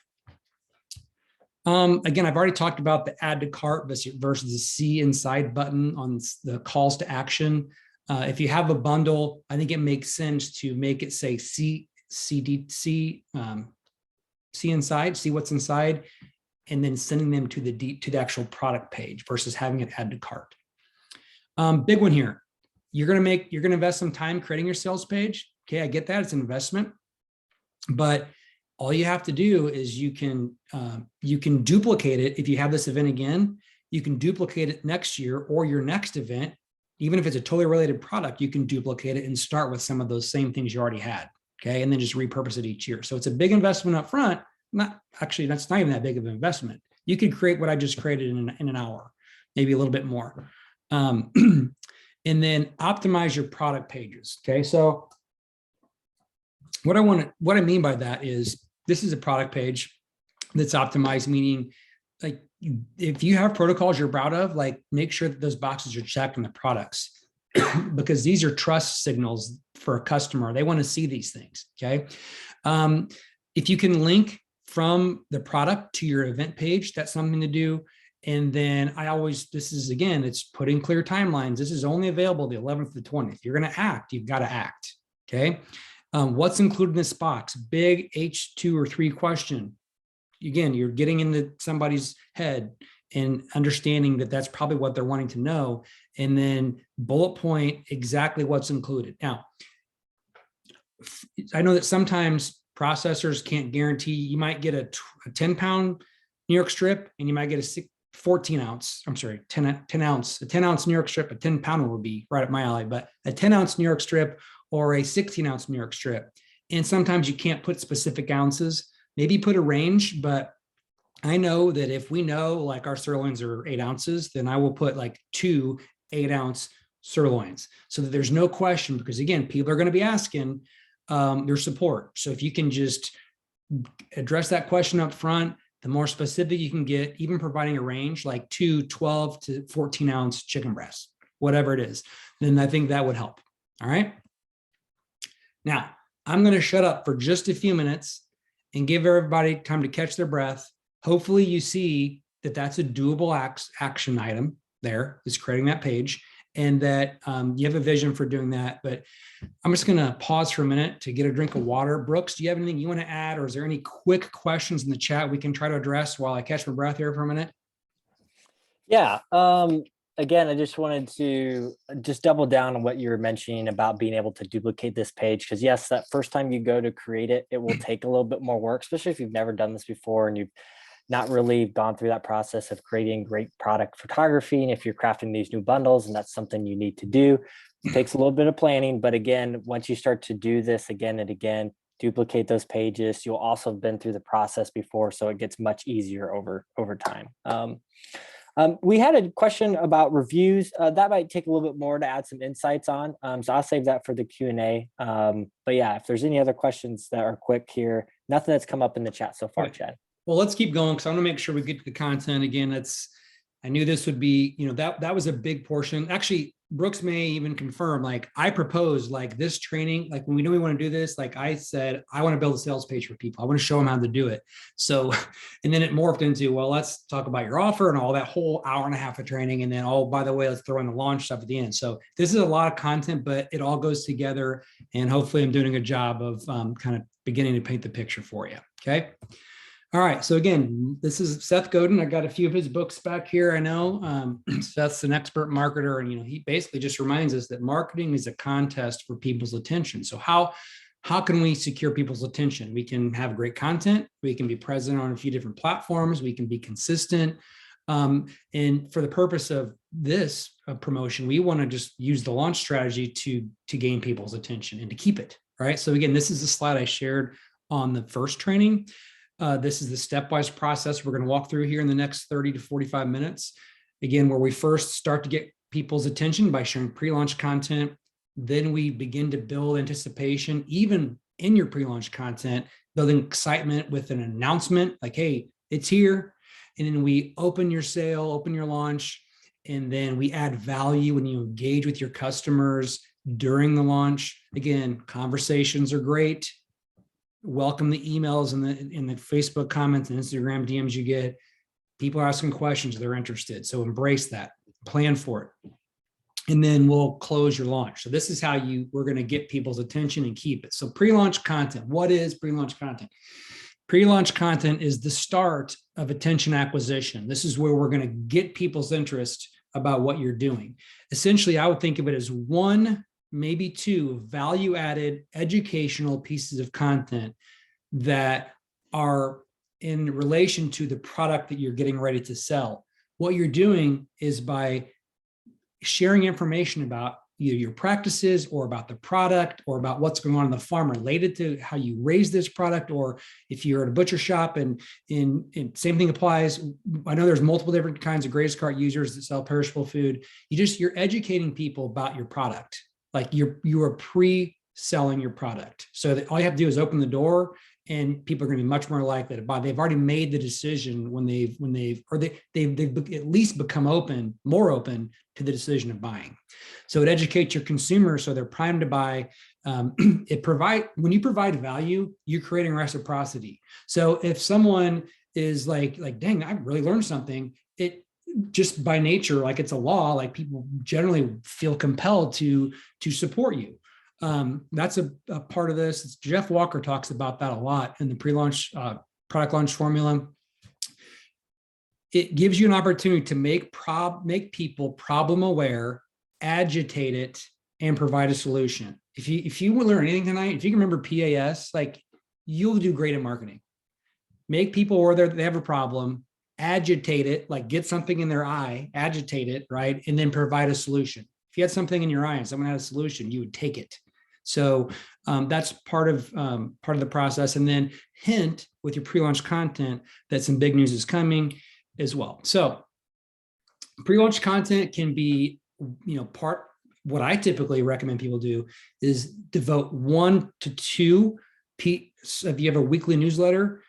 Again, I've already talked about the add to cart versus the see inside button on the calls to action. If you have a bundle, I think it makes sense to make it say see inside, see what's inside, and then sending them to the actual product page versus having it add to cart. Big one here. You're going to invest some time creating your sales page. Okay, I get that, it's an investment, but all you have to do is you can duplicate it. If you have this event again, you can duplicate it next year or your next event. Even if it's a totally related product, you can duplicate it and start with some of those same things you already had. Okay, and then just repurpose it each year. So it's a big investment up front. That's not even that big of an investment. You could create what I just created in an hour, maybe a little bit more. And then optimize your product pages. Okay, so what I mean by that is this is a product page that's optimized, meaning like if you have protocols you're proud of, like make sure that those boxes are checked in the products because these are trust signals for a customer. They want to see these things. Okay. If you can link from the product to your event page, that's something to do. And then it's putting clear timelines. This is only available the 11th to the 20th. You're going to act, you've got to act. Okay. What's included in this box? Big H2 or 3 question. Again, you're getting into somebody's head and understanding that that's probably what they're wanting to know. And then bullet point exactly what's included. Now, I know that sometimes processors can't guarantee. You might get a 10-pound New York strip and you might get a 10 ounce New York strip. A 10-pounder would be right up my alley, but a 10-ounce New York strip or a 16-ounce New York strip. And sometimes you can't put specific ounces, maybe put a range, but I know that if we know like our sirloins are 8 ounces, then I will put like 2 8-ounce sirloins so that there's no question, because again, people are going to be asking, your support. So if you can just address that question up front, the more specific you can get, even providing a range like 12 to 14 ounce chicken breasts, whatever it is, then I think that would help. All right. Now, I'm going to shut up for just a few minutes and give everybody time to catch their breath. Hopefully you see that that's a doable action item there, is creating that page, and that you have a vision for doing that. But I'm just going to pause for a minute to get a drink of water. Brooks, do you have anything you want to add, or is there any quick questions in the chat we can try to address while I catch my breath here for a minute? Yeah. Again, I just wanted to just double down on what you were mentioning about being able to duplicate this page. Because yes, that first time you go to create it, it will take a little bit more work, especially if you've never done this before and you've not really gone through that process of creating great product photography. And if you're crafting these new bundles and that's something you need to do, it takes a little bit of planning. But again, once you start to do this again and again, duplicate those pages, you'll also have been through the process before, so it gets much easier over time. We had a question about reviews. That might take a little bit more to add some insights on. So I'll save that for the Q&A. But yeah, if there's any other questions that are quick here, nothing that's come up in the chat so far, Chad. Well, let's keep going, because I want to make sure we get to the content. Again, I knew this would be, that was a big portion. Actually, Brooks may even confirm, like I proposed like this training, like when we knew we want to do this, like I said, I want to build a sales page for people. I want to show them how to do it. So, and then it morphed into, well, let's talk about your offer and all that whole hour and a half of training. And then, oh, by the way, let's throw in the launch stuff at the end. So this is a lot of content, but it all goes together. And hopefully I'm doing a good job of kind of beginning to paint the picture for you. Okay. All right. So again, this is Seth Godin. I got a few of his books back here. I know Seth's an expert marketer, and he basically just reminds us that marketing is a contest for people's attention. So how can we secure people's attention? We can have great content. We can be present on a few different platforms. We can be consistent. And for the purpose of this promotion, we want to just use the launch strategy to gain people's attention and to keep it. Right. So again, this is the slide I shared on the first training. This is the stepwise process we're going to walk through here in the next 30 to 45 minutes. Again, where we first start to get people's attention by sharing pre-launch content. Then we begin to build anticipation, even in your pre-launch content, building excitement with an announcement like, hey, it's here. And then we open your sale, open your launch, and then we add value when you engage with your customers during the launch. Again, conversations are great. Welcome the emails and the Facebook comments and Instagram DMs you get. People are asking questions, they're interested. So embrace that, plan for it. And then we'll close your launch. So this is how we're going to get people's attention and keep it. So pre-launch content. What is pre-launch content? Pre-launch content is the start of attention acquisition. This is where we're going to get people's interest about what you're doing. Essentially, I would think of it as one, maybe two value-added educational pieces of content that are in relation to the product that you're getting ready to sell. What you're doing is by sharing information about either your practices or about the product or about what's going on in the farm related to how you raise this product, or if you're at a butcher shop and same thing applies. I know there's multiple different kinds of graze cart users that sell perishable food. You're educating people about your product. Like you are pre-selling your product. So that all you have to do is open the door, and people are going to be much more likely to buy. They've already made the decision when they've at least become more open to the decision of buying. So it educates your consumers so they're primed to buy. When you provide value, you're creating reciprocity. So if someone is like, dang, I really learned something, it just by nature, like it's a law, like people generally feel compelled to support you. That's a part of this. Jeff Walker talks about that a lot in the pre-launch product launch formula. It gives you an opportunity to make people problem aware, agitate it, and provide a solution. If you will learn anything tonight, if you can remember PAS, like you'll do great in marketing. Make people aware they have a problem, agitate it, like get something in their eye, agitate it, right? And then provide a solution. If you had something in your eye and someone had a solution, you would take it. So that's part of the process. And then hint with your pre-launch content that some big news is coming as well. So pre-launch content can be, part what I typically recommend people do is devote 1 to 2. If you have a weekly newsletter,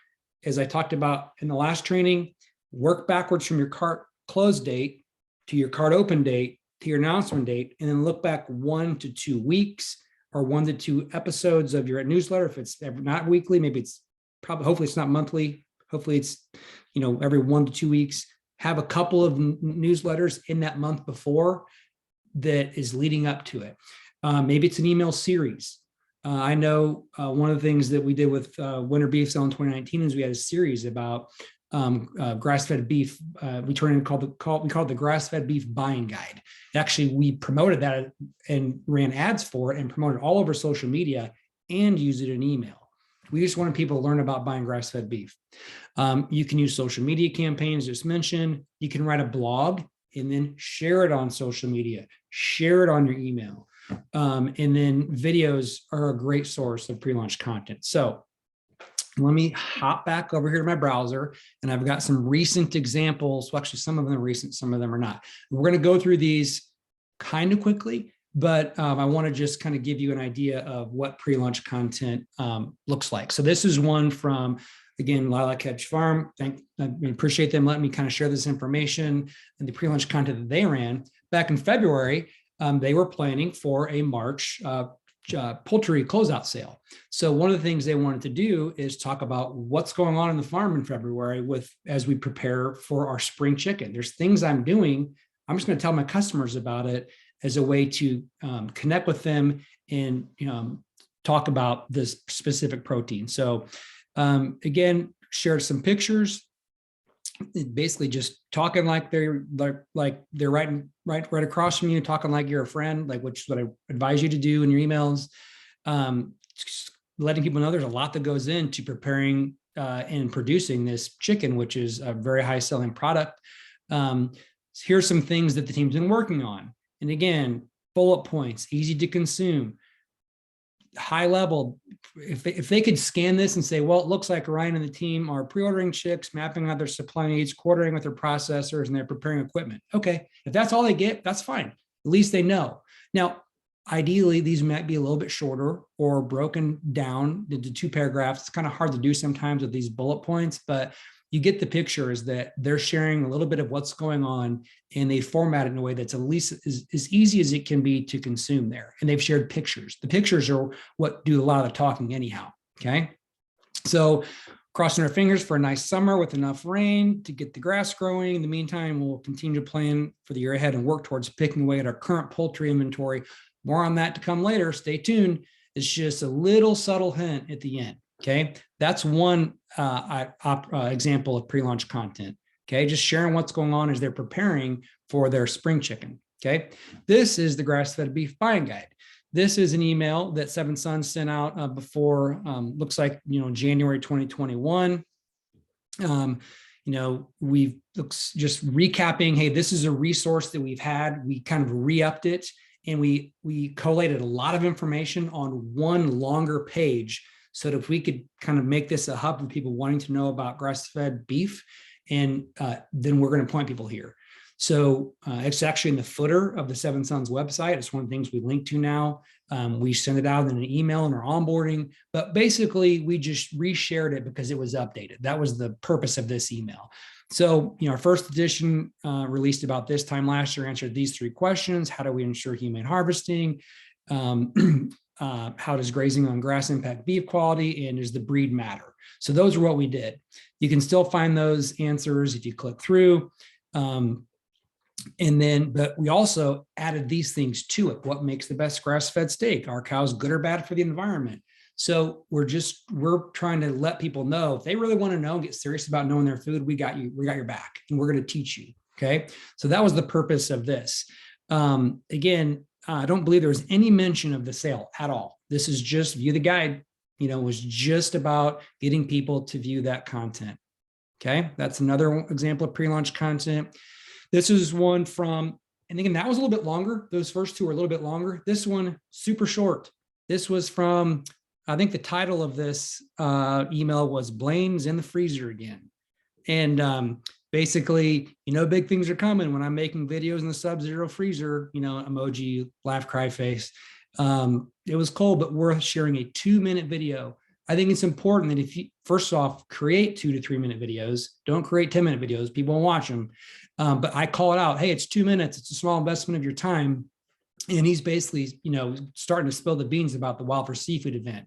as I talked about in the last training, work backwards from your cart close date to your cart open date to your announcement date, and then look back 1 to 2 weeks or 1 to 2 episodes of your newsletter. If it's not weekly, maybe it's hopefully it's not monthly. Hopefully it's, every 1 to 2 weeks. Have a couple of newsletters in that month before that is leading up to it. Maybe it's an email series. I know one of the things that we did with Winter Beef Sale in 2019 is we had a series about grass-fed beef. We called it the grass-fed beef buying guide. Actually, we promoted that and ran ads for it and promoted all over social media and used it in email. We just wanted people to learn about buying grass-fed beef. You can use social media campaigns, just mentioned. You can write a blog and then share it on social media, share it on your email. And then videos are a great source of pre-launch content. So let me hop back over here to my browser, and I've got some recent examples. Well, actually, some of them are recent, some of them are not. We're going to go through these kind of quickly, but I want to just kind of give you an idea of what pre-launch content looks like. So this is one from, again, Lilac Hedge Farm. I appreciate them letting me kind of share this information and the pre-launch content that they ran. Back in February, they were planning for a March poultry closeout sale. So one of the things they wanted to do is talk about what's going on in the farm in February as we prepare for our spring chicken. There's things I'm doing. I'm just going to tell my customers about it as a way to connect with them and talk about this specific protein. So again, shared some pictures, basically just talking like they're right across from you, talking like you're a friend, which is what I advise you to do in your emails. Just letting people know there's a lot that goes into preparing and producing this chicken, which is a very high selling product. Here's some things that the team's been working on. And again, bullet points, easy to consume, high level. If they could scan this and say, well, it looks like Ryan and the team are pre-ordering chicks, mapping out their supply needs, coordinating with their processors, and they're preparing equipment. Okay, if that's all they get, that's fine. At least they know. Now, ideally, these might be a little bit shorter or broken down into 2 paragraphs. It's kind of hard to do sometimes with these bullet points, but you get the picture is that they're sharing a little bit of what's going on, and they format it in a way that's at least as easy as it can be to consume there. And they've shared pictures. The pictures are what do a lot of the talking anyhow, okay? So crossing our fingers for a nice summer with enough rain to get the grass growing. In the meantime, we'll continue to plan for the year ahead and work towards picking away at our current poultry inventory. More on that to come later. Stay tuned. It's just a little subtle hint at the end. Okay, that's one example of pre-launch content. Okay, just sharing what's going on as they're preparing for their spring chicken. Okay, this is the grass-fed beef buying guide. This is an email that Seven Sons sent out before, looks like, January 2021. We've just recapping, hey, this is a resource that we've had. We kind of re-upped it, and we collated a lot of information on one longer page, so that if we could kind of make this a hub for people wanting to know about grass-fed beef, and then we're going to point people here. So it's actually in the footer of the Seven Sons website. It's one of the things we link to now. We send it out in an email in our onboarding, but basically we just reshared it because it was updated. That was the purpose of this email. So, our first edition released about this time last year answered these 3 questions. How do we ensure humane harvesting? How does grazing on grass impact beef quality, and does the breed matter? So those are what we did. You can still find those answers if you click through. But we also added these things to it. What makes the best grass-fed steak? Are cows good or bad for the environment? So we're trying to let people know if they really want to know, get serious about knowing their food, we got your back, and we're going to teach you. Okay. So that was the purpose of this. Again, I don't believe there was any mention of the sale at all. This is just view the guide, was just about getting people to view that content. Okay. That's another example of pre-launch content. This is one from, and again, that was a little bit longer. Those first 2 were a little bit longer. This one, super short. This was from, I think the title of this email was Blaine's in the freezer again. And basically, big things are coming when I'm making videos in the Sub-Zero freezer, emoji, laugh, cry face. It was cold, but worth sharing a 2-minute video. I think it's important that if you, first off, create 2 to 3 minute videos, don't create 10-minute videos. People won't watch them. But I call it out. Hey, it's 2 minutes. It's a small investment of your time. And he's basically, starting to spill the beans about the Wild for Seafood event.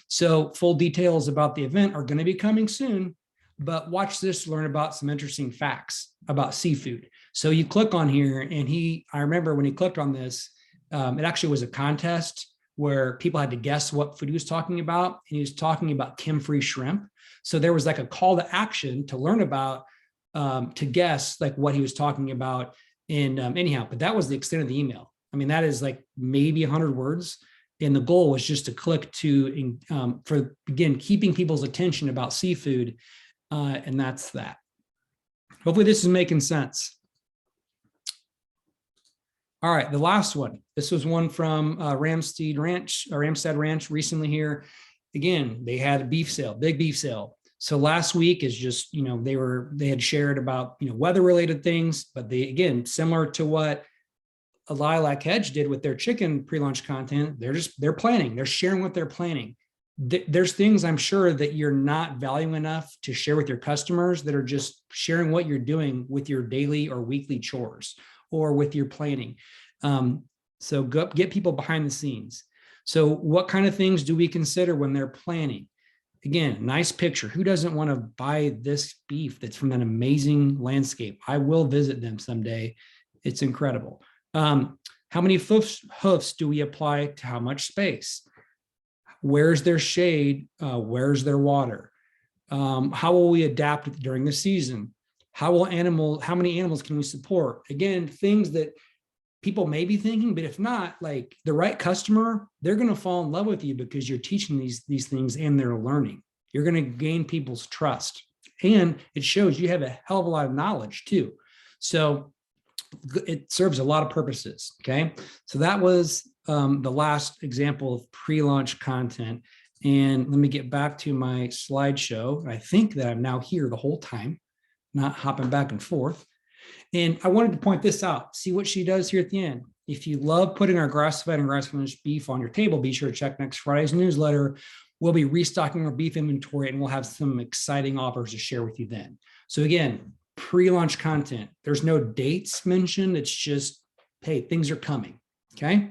So full details about the event are going to be coming soon, but watch this to learn about some interesting facts about seafood. So you click on here and I remember when he clicked on this, it actually was a contest where people had to guess what food he was talking about. And he was talking about chem-free shrimp. So there was like a call to action to learn about, to guess like what he was talking about. And anyhow, but that was the extent of the email. I mean, that is like maybe 100 words. And the goal was just to click to, for again, keeping people's attention about seafood. And that's that. Hopefully this is making sense. All right, the last one. This was one from Ramstead Ranch recently here. Again, they had a beef sale, big beef sale. So last week is just, they had shared about, weather related things, but again, similar to what a Lilac Hedge did with their chicken pre-launch content, they're planning, they're sharing what they're planning. There's things I'm sure that you're not valuing enough to share with your customers that are just sharing what you're doing with your daily or weekly chores or with your planning. So get people behind the scenes. So what kind of things do we consider when they're planning? Again, nice picture. Who doesn't want to buy this beef that's from an amazing landscape? I will visit them someday. It's incredible. How many hoofs do we apply to how much space? Where's their shade? Where's their water? How will we adapt during the season? How many animals can we support? Again, things that people may be thinking, but if not, like the right customer, they're going to fall in love with you because you're teaching these things and they're learning. You're going to gain people's trust. And it shows you have a hell of a lot of knowledge too. So it serves a lot of purposes. Okay. So that was the last example of pre-launch content. And let me get back to my slideshow. I think that I'm now here the whole time, not hopping back and forth. And I wanted to point this out. See what she does here at the end. If you love putting our grass-fed and grass-finished beef on your table, be sure to check next Friday's newsletter. We'll be restocking our beef inventory and we'll have some exciting offers to share with you then. So again, pre-launch content. There's no dates mentioned. It's just, hey, things are coming. Okay.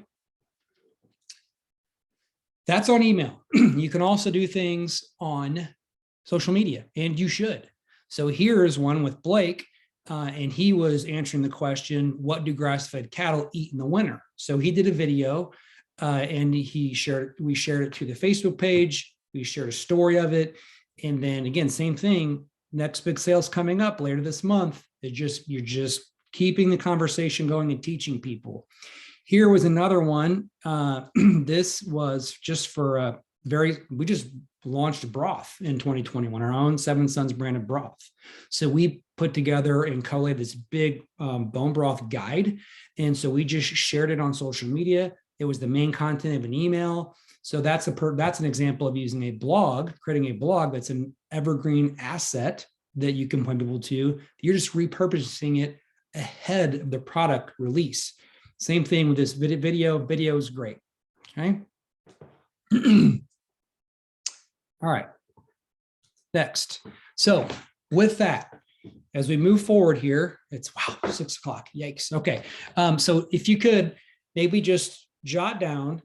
That's on email. You can also do things on social media, and you should. So here's one with Blake, and he was answering the question, what do grass-fed cattle eat in the winter? So he did a video, and we shared it to the Facebook page. We shared a story of it. And then again, same thing, next big sales coming up later this month. You're just keeping the conversation going and teaching people. Here was another one. This was just for we just launched broth in 2021, our own Seven Sons branded broth. So we put together and collated this big bone broth guide. And so we just shared it on social media. It was the main content of an email. So that's an example of using a blog, creating a blog that's an evergreen asset that you can point people to. You're just repurposing it ahead of the product release. Same thing with this video. Video is great. Okay. All right. Next. So with that, as we move forward here, it's 6 o'clock. Yikes. Okay. So if you could maybe just jot down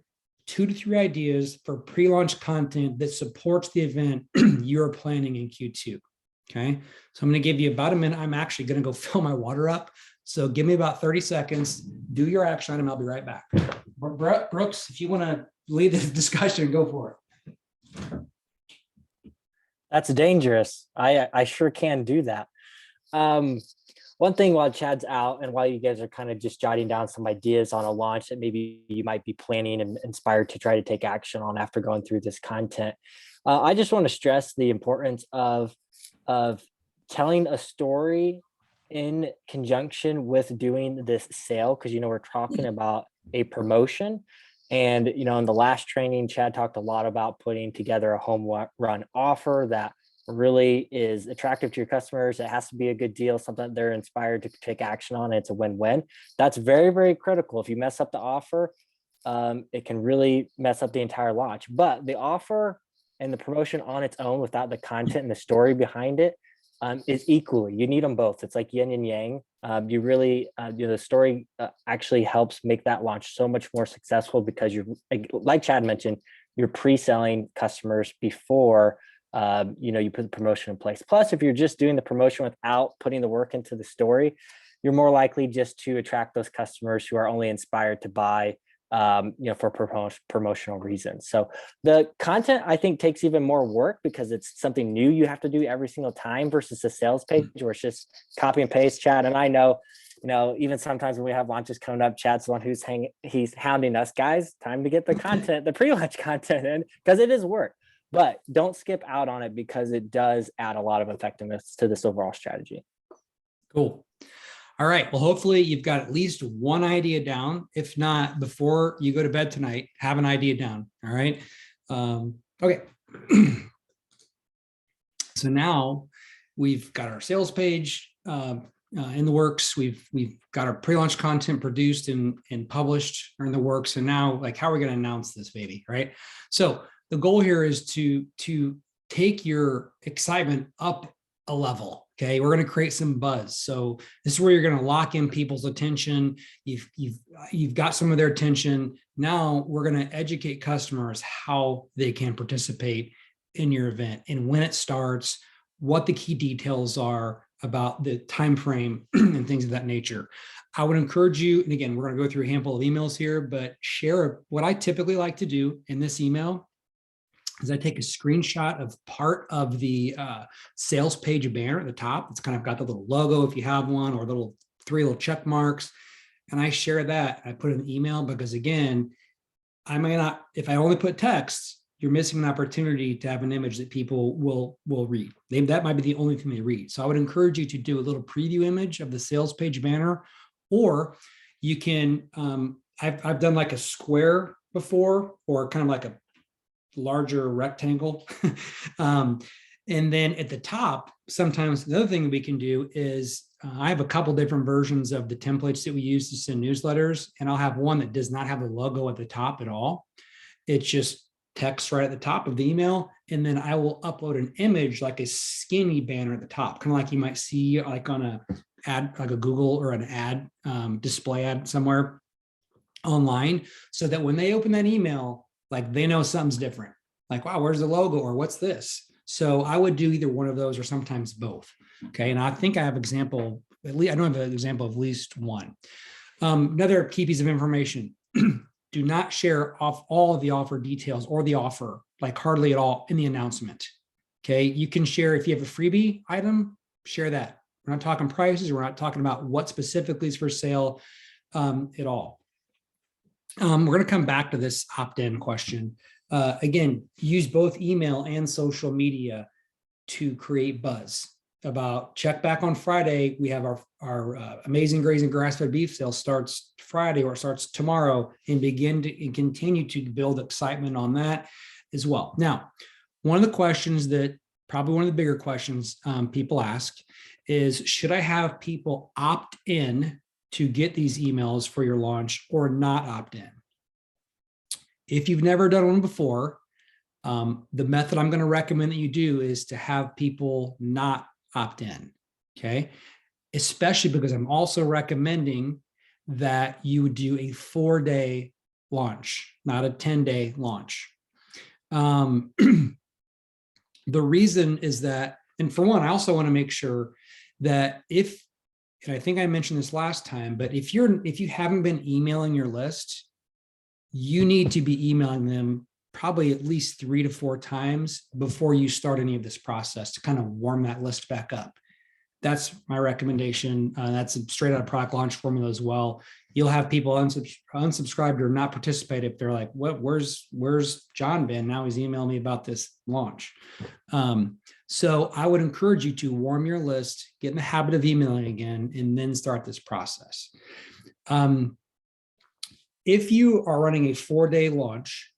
2 to 3 ideas for pre-launch content that supports the event you're planning in Q2. Okay. So I'm going to give you about a minute. I'm actually going to go fill my water up. So give me about 30 seconds, do your action item. I'll be right back. Brooks, if you want to lead the discussion, go for it. That's dangerous. I sure can do that. One thing while Chad's out and while you guys are kind of just jotting down some ideas on a launch that maybe you might be planning and inspired to try to take action on after going through this content, I just want to stress the importance of telling a story in conjunction with doing this sale, because we're talking about a promotion. And in the last training, Chad talked a lot about putting together a home run offer that really is attractive to your customers. It has to be a good deal, something that they're inspired to take action on. It's a win-win. That's very, very critical. If you mess up the offer, it can really mess up the entire launch. But the offer and the promotion on its own, without the content and the story behind it, is equally. You need them both. It's like yin and yang. You really, the story actually helps make that launch so much more successful, because you're, like Chad mentioned, you're pre-selling customers before you put the promotion in place. Plus, if you're just doing the promotion without putting the work into the story, you're more likely just to attract those customers who are only inspired to buy for promotional reasons. So the content, I think, takes even more work, because it's something new you have to do every single time, versus a sales page where it's just copy and paste. Chad and I know, even sometimes when we have launches coming up, Chad's the one he's hounding us, guys, time to get the content, the pre-launch content in, because it is work. But don't skip out on it, because it does add a lot of effectiveness to this overall strategy. Cool. All right. Well, hopefully you've got at least one idea down. If not, before you go to bed tonight, have an idea down. All right. Okay. So now we've got our sales page in the works. We've got our pre-launch content produced and published, or in the works. And now, like, how are we going to announce this baby? Right. So the goal here is to take your excitement up a level. Okay, we're going to create some buzz. So this is where you're going to lock in people's attention. You've got some of their attention. Now we're going to educate customers how they can participate in your event, and when it starts, what the key details are about the time frame and things of that nature. I would encourage you, and again, we're going to go through a handful of emails here, but share what I typically like to do in this email is I take a screenshot of part of the sales page banner at the top. It's kind of got the little logo, if you have one, or little 3 little check marks. And I share that. I put it in the email, because again, I may not, if I only put text, you're missing an opportunity to have an image that people will read. That might be the only thing they read. So I would encourage you to do a little preview image of the sales page banner, or you can, I've done like a square before, or kind of like a larger rectangle. And then at the top, sometimes the other thing we can do is I have a couple different versions of the templates that we use to send newsletters, and I'll have one that does not have the logo at the top at all. It's just text right at the top of the email, and then I will upload an image, like a skinny banner at the top, kind of like you might see like on a ad, like a Google or an ad display ad somewhere online, so that when they open that email, like they know something's different. Like, wow, where's the logo, or what's this? So I would do either one of those, or sometimes both. Okay, and I think I have example, at least I don't have an example of at least one. Another key piece of information: do not share off all of the offer details or the offer, like hardly at all, in the announcement. Okay, you can share if you have a freebie item, share that. We're not talking prices. We're not talking about what specifically is for sale at all. We're going to come back to this opt-in question. Again, use both email and social media to create buzz about check back on Friday. We have our Amazing Grazing grass-fed beef sale starts Friday, or starts tomorrow, and begin to and continue to build excitement on that as well. Now, one of the questions that probably one of the bigger questions people ask is, should I have people opt in to get these emails for your launch, or not opt in? If you've never done one before, the method I'm going to recommend that you do is to have people not opt in. Okay. Especially because I'm also recommending that you would do a 4-day launch, not a 10-day launch. The reason is that, and for one, I also want to make sure that and I think I mentioned this last time, but if you haven't been emailing your list, you need to be emailing them probably at least 3 to 4 times before you start any of this process, to kind of warm that list back up. That's my recommendation. That's straight out of Product Launch Formula as well. You'll have people unsubscribed or not participate if they're like, where's John been? Now he's emailing me about this launch. So I would encourage you to warm your list, get in the habit of emailing again, and then start this process. If you are running a 4-day launch,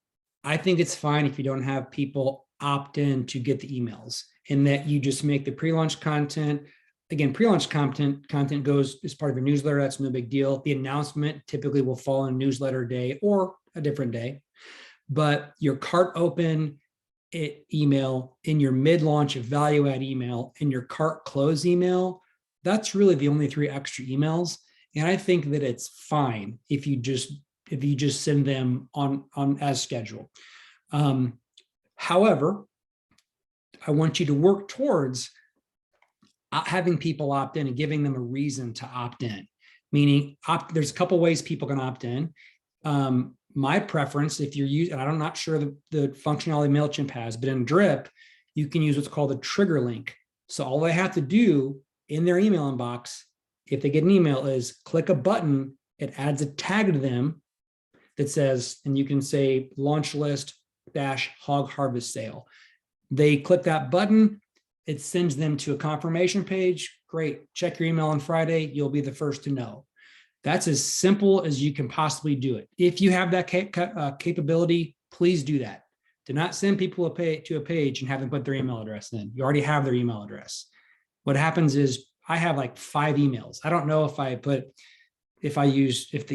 I think it's fine if you don't have people opt in to get the emails, and that you just make the pre-launch content. Again, pre-launch content goes as part of your newsletter. That's no big deal. The announcement typically will fall on newsletter day or a different day, but your cart open email, in your mid-launch value add email, and your cart close email, that's really the only 3 extra emails. And I think that it's fine if you just send them on as scheduled. However, I want you to work towards having people opt in and giving them a reason to opt in. Meaning, there's a couple ways people can opt in. My preference, if you're using, and I'm not sure the functionality MailChimp has, but in Drip, you can use what's called a trigger link. So all they have to do in their email inbox, if they get an email, is click a button. It adds a tag to them that says, and you can say launch list hog harvest sale. They click that button, it sends them to a confirmation page. Great, check your email on Friday. You'll be the first to know. That's as simple as you can possibly do it. If you have that capability, please do that. Do not send people to a page and have them put their email address in. You already have their email address. What happens is I have like 5 emails. I don't know if the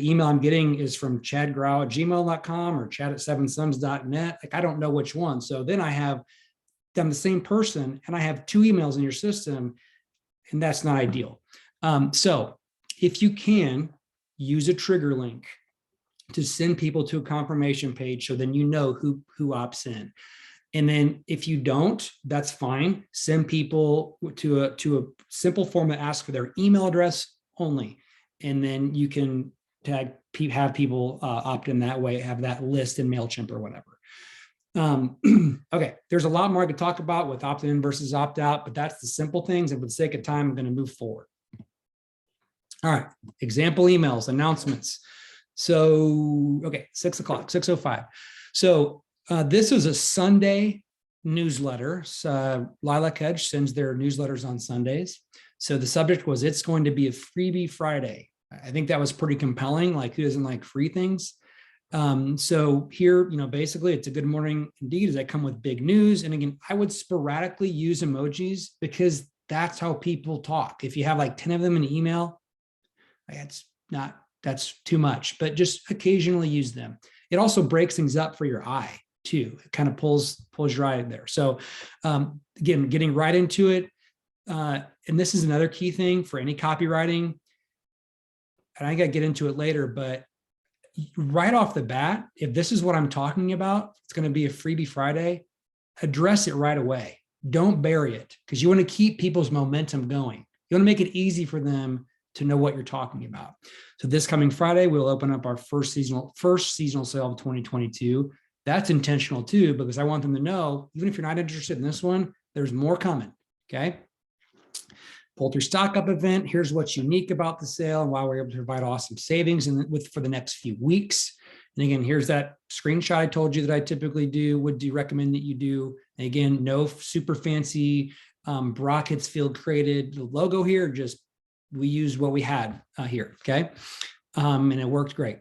email I'm getting is from chadgrau@gmail.com or chad@sevensons.net. Like, I don't know which one. So then I'm the same person and I have 2 emails in your system, and that's not ideal. So if you can, use a trigger link to send people to a confirmation page, so then you know who opts in. And then if you don't, that's fine. Send people to a simple form that asks for their email address only. And then you can have people opt in that way, have that list in MailChimp or whatever. Okay, there's a lot more I could talk about with opt-in versus opt-out, but that's the simple things. And for the sake of time, I'm going to move forward. All right, example emails, announcements. So, okay, 6 o'clock, 6:05. So this is a Sunday newsletter. Lilac Edge sends their newsletters on Sundays. So the subject was, it's going to be a freebie Friday. I think that was pretty compelling. Like, who doesn't like free things? So here, basically it's a good morning indeed, as I come with big news. And again, I would sporadically use emojis because that's how people talk. If you have like 10 of them in an email, that's too much, but just occasionally use them. It also breaks things up for your eye too. It kind of pulls your eye in there. So again, getting right into it. And this is another key thing for any copywriting. And I got to get into it later, but right off the bat, if this is what I'm talking about, it's going to be a freebie Friday, address it right away. Don't bury it, because you want to keep people's momentum going. You want to make it easy for them to know what you're talking about. So this coming Friday, we'll open up our first seasonal sale of 2022. That's intentional too, because I want them to know, even if you're not interested in this one, there's more coming. Okay. Poultry stock up event. Here's what's unique about the sale and why we're able to provide awesome savings for the next few weeks. And again, here's that screenshot I told you that I typically would recommend that you do. And again, no super fancy Brockets Field created logo here. Just we used what we had here. Okay. And it worked great.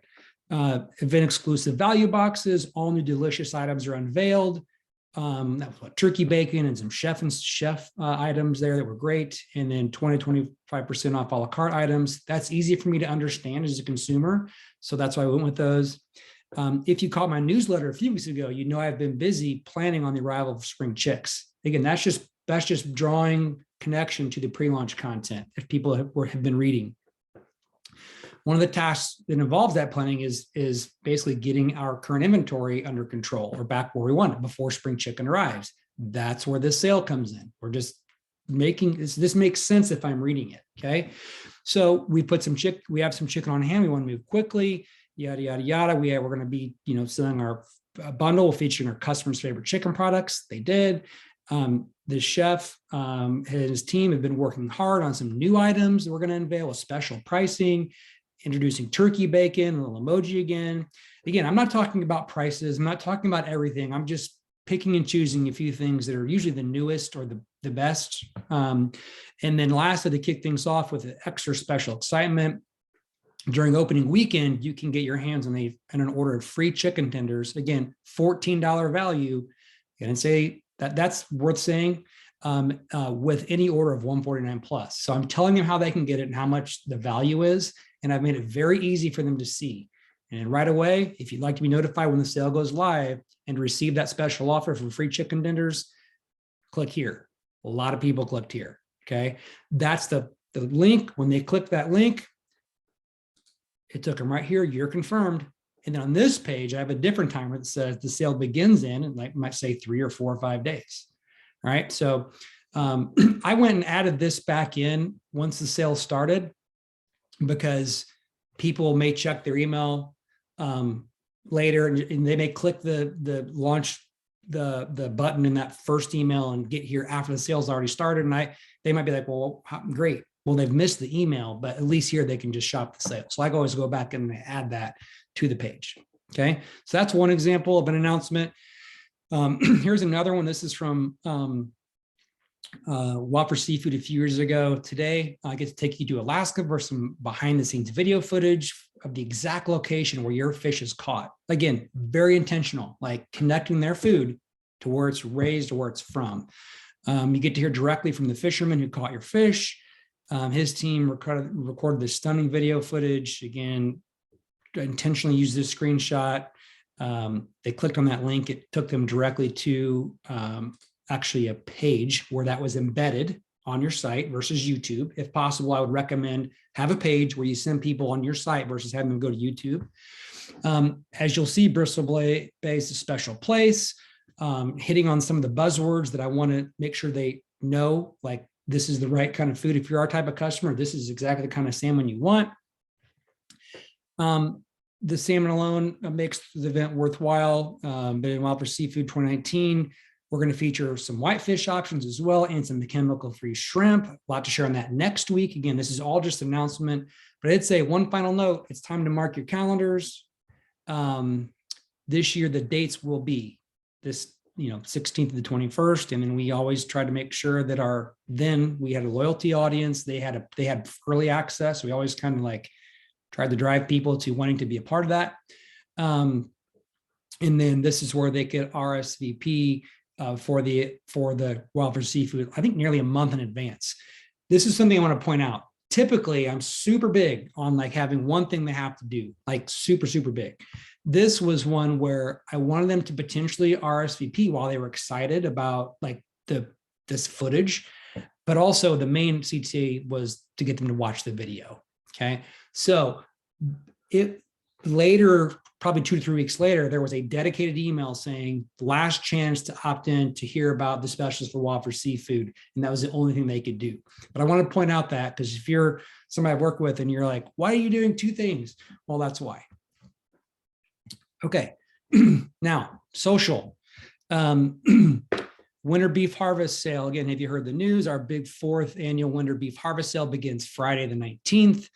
Event exclusive value boxes, all new delicious items are unveiled. That was what, turkey bacon and some chef items there that were great. And then 25% off a la carte items. That's easy for me to understand as a consumer. So that's why I went with those. If you caught my newsletter a few weeks ago, you know I've been busy planning on the arrival of spring chicks. Again, that's just drawing connection to the pre-launch content if people have been reading. One of the tasks that involves that planning is basically getting our current inventory under control or back where we want it before spring chicken arrives. That's where this sale comes in. We're just making this makes sense if I'm reading it. Okay. So we have some chicken on hand. We want to move quickly, yada, yada, yada. We're going to be, selling our bundle featuring our customers' favorite chicken products. They did. The chef and his team have been working hard on some new items that we're going to unveil with special pricing, introducing turkey bacon, a little emoji again. Again, I'm not talking about prices. I'm not talking about everything. I'm just picking and choosing a few things that are usually the newest or the best. And then lastly, to kick things off with extra special excitement, during opening weekend, you can get your hands on an order of free chicken tenders. Again, $14 value. I didn't say That's worth saying, with any order of 149 plus. So I'm telling them how they can get it and how much the value is. And I've made it very easy for them to see. And right away, if you'd like to be notified when the sale goes live and to receive that special offer for free chicken tenders, click here. A lot of people clicked here. Okay. That's the link. When they click that link, it took them right here. You're confirmed. And then on this page, I have a different timer that says the sale begins in, and like might say 3 or 4 or 5 days. All right. So I went and added this back in once the sale started, because people may check their email later, and they may click the launch the button in that first email and get here after the sale's already started. And they might be like, well, great. Well, they've missed the email, but at least here they can just shop the sale. So I always go back and add that to the page. Okay. So that's one example of an announcement. Here's another one. This is from Whopper Seafood a few years ago. Today, I get to take you to Alaska for some behind the scenes video footage of the exact location where your fish is caught. Again, very intentional, like connecting their food to where it's raised or where it's from. You get to hear directly from the fisherman who caught your fish. His team recorded this stunning video footage. Again, intentionally used this screenshot. They clicked on that link. It took them directly to actually a page where that was embedded on your site versus YouTube. If possible, I would recommend have a page where you send people on your site versus having them go to YouTube. As you'll see, Bristol Bay is a special place, hitting on some of the buzzwords that I want to make sure they know, like this is the right kind of food. If you're our type of customer, this is exactly the kind of salmon you want. The salmon alone makes the event worthwhile, but in Whopper Seafood 2019, we're going to feature some whitefish options as well and some chemical-free shrimp. A lot to share on that next week. Again, this is all just announcement, but I'd say one final note, it's time to mark your calendars. This year, the dates will be this, 16th to the 21st. And then we always try to make sure that we had a loyalty audience. They had early access. We always kind of like tried to drive people to wanting to be a part of that. And then this is where they could RSVP for the Whopper Seafood, I think nearly a month in advance. This is something I want to point out. Typically, I'm super big on like having one thing they have to do, like super, super big. This was one where I wanted them to potentially RSVP while they were excited about like this footage, but also the main CTA was to get them to watch the video. Okay. So later, probably 2 to 3 weeks later, there was a dedicated email saying last chance to opt in to hear about the specials for Whopper Seafood. And that was the only thing they could do. But I want to point out that because if you're somebody I work with and you're like, why are you doing 2 things? Well, that's why. Okay. Now, social. Winter beef harvest sale. Again, have you heard the news? Our big 4th annual winter beef harvest sale begins Friday the 19th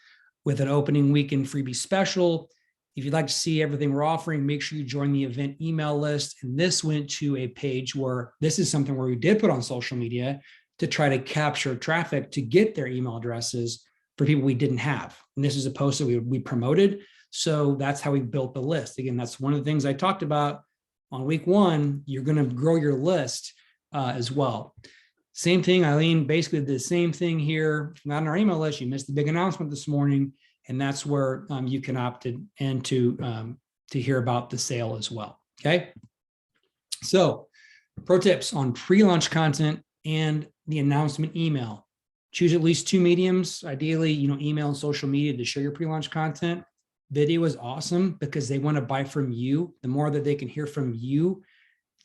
with an opening weekend freebie special. If you'd like to see everything we're offering, make sure you join the event email list. And this went to a page where this is something where we did put on social media to try to capture traffic to get their email addresses for people we didn't have. And this is a post that we promoted. So that's how we built the list. Again, that's one of the things I talked about on week 1. You're going to grow your list as well. Same thing, Eileen, basically the same thing here. If not on our email list, you missed the big announcement this morning. And that's where you can opt in to hear about the sale as well. Okay. So pro tips on pre-launch content and the announcement email. Choose at least 2 mediums, ideally, email and social media to share your pre-launch content. Video is awesome because they want to buy from you. The more that they can hear from you,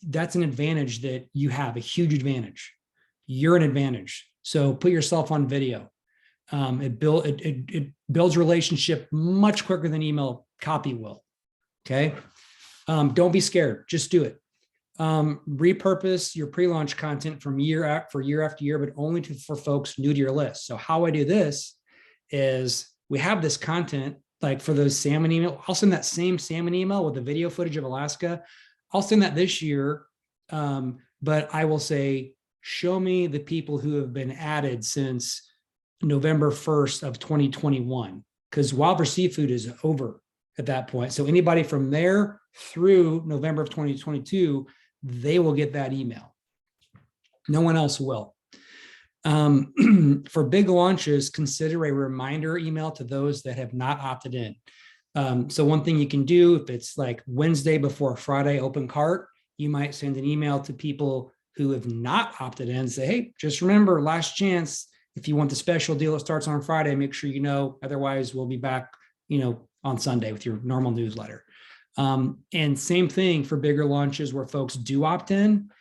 that's an advantage that you have, a huge advantage. You're an advantage. So put yourself on video. It builds relationship much quicker than email copy will. Okay. Don't be scared. Just do it. Repurpose your pre-launch content from year after year, but only for folks new to your list. So how I do this is we have this content like for those salmon email. I'll send that same salmon email with the video footage of Alaska. I'll send that this year. But I will say, show me the people who have been added since November 1st of 2021, because Whopper Seafood is over at that point. So anybody from there through November of 2022, they will get that email. No one else will. For big launches, consider a reminder email to those that have not opted in. So one thing you can do, if it's like Wednesday before Friday open cart, you might send an email to people who have not opted in and say, hey, just remember, last chance. If you want the special deal that starts on Friday, make sure you know, otherwise we'll be back, on Sunday with your normal newsletter. And same thing for bigger launches where folks do opt in,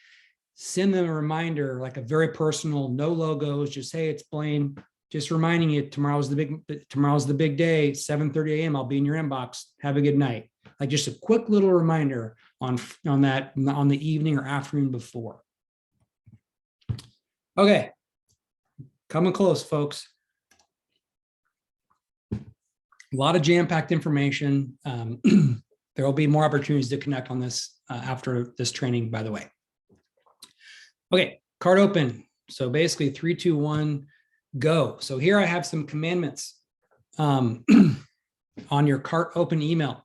send them a reminder, like a very personal, no logos, just, hey, it's Blaine, just reminding you tomorrow's the big day, 7:30 a.m. I'll be in your inbox. Have a good night. Like just a quick little reminder on the evening or afternoon before. Okay, coming close, folks. A lot of jam-packed information. There will be more opportunities to connect on this after this training, by the way. Okay, cart open. So basically 3, 2, 1, go. So here I have some commandments on your cart open email.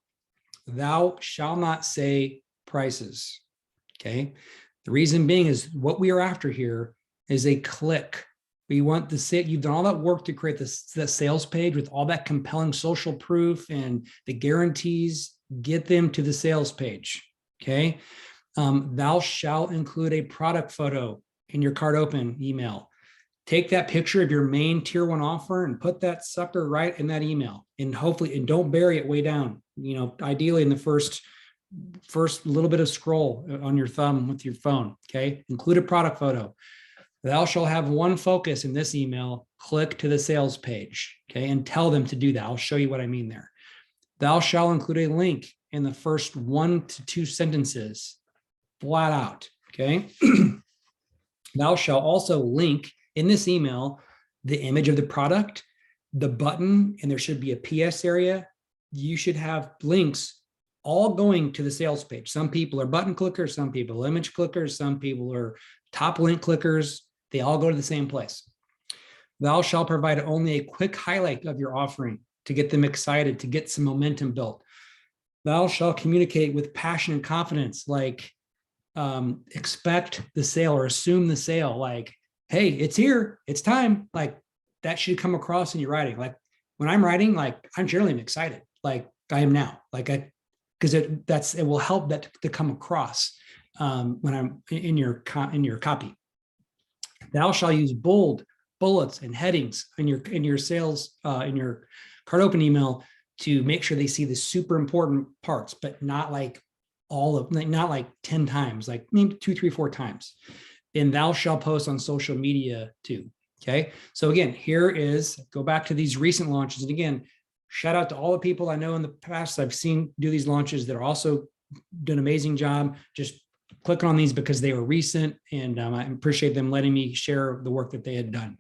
Thou shalt not say prices. Okay. The reason being is what we are after here is a click. We want the sale. You've done all that work to create the sales page with all that compelling social proof and the guarantees. Get them to the sales page. Okay. Thou shalt include a product photo in your cart open email. Take that picture of your main tier 1 offer and put that sucker right in that email, and hopefully, and don't bury it way down. Ideally in the first little bit of scroll on your thumb with your phone. Okay. Include a product photo. Thou shalt have one focus in this email. Click to the sales page. Okay. And tell them to do that. I'll show you what I mean there. Thou shalt include a link in the first 1 to 2 sentences, flat out. Okay. Thou shalt also link in this email the image of the product, the button, and there should be a PS area. You should have links all going to the sales page. Some people are button clickers, some people are image clickers, some people are top link clickers. They all go to the same place. Thou shalt provide only a quick highlight of your offering to get them excited, to get some momentum built. Thou shalt communicate with passion and confidence, like expect the sale or assume the sale, like, hey, it's here, it's time. Like that should come across in your writing. Like when I'm writing, like I'm generally excited, like I am now, because it will help that to come across when I'm in your copy. Thou shalt use bold bullets and headings in your sales in your cart open email to make sure they see the super important parts, but not like not like 10 times, like maybe 2, 3, 4 times. And thou shalt post on social media too. Okay. So again, go back to these recent launches. And again, shout out to all the people I know in the past I've seen do these launches that are also doing an amazing job. Just clicking on these because they were recent, and I appreciate them letting me share the work that they had done.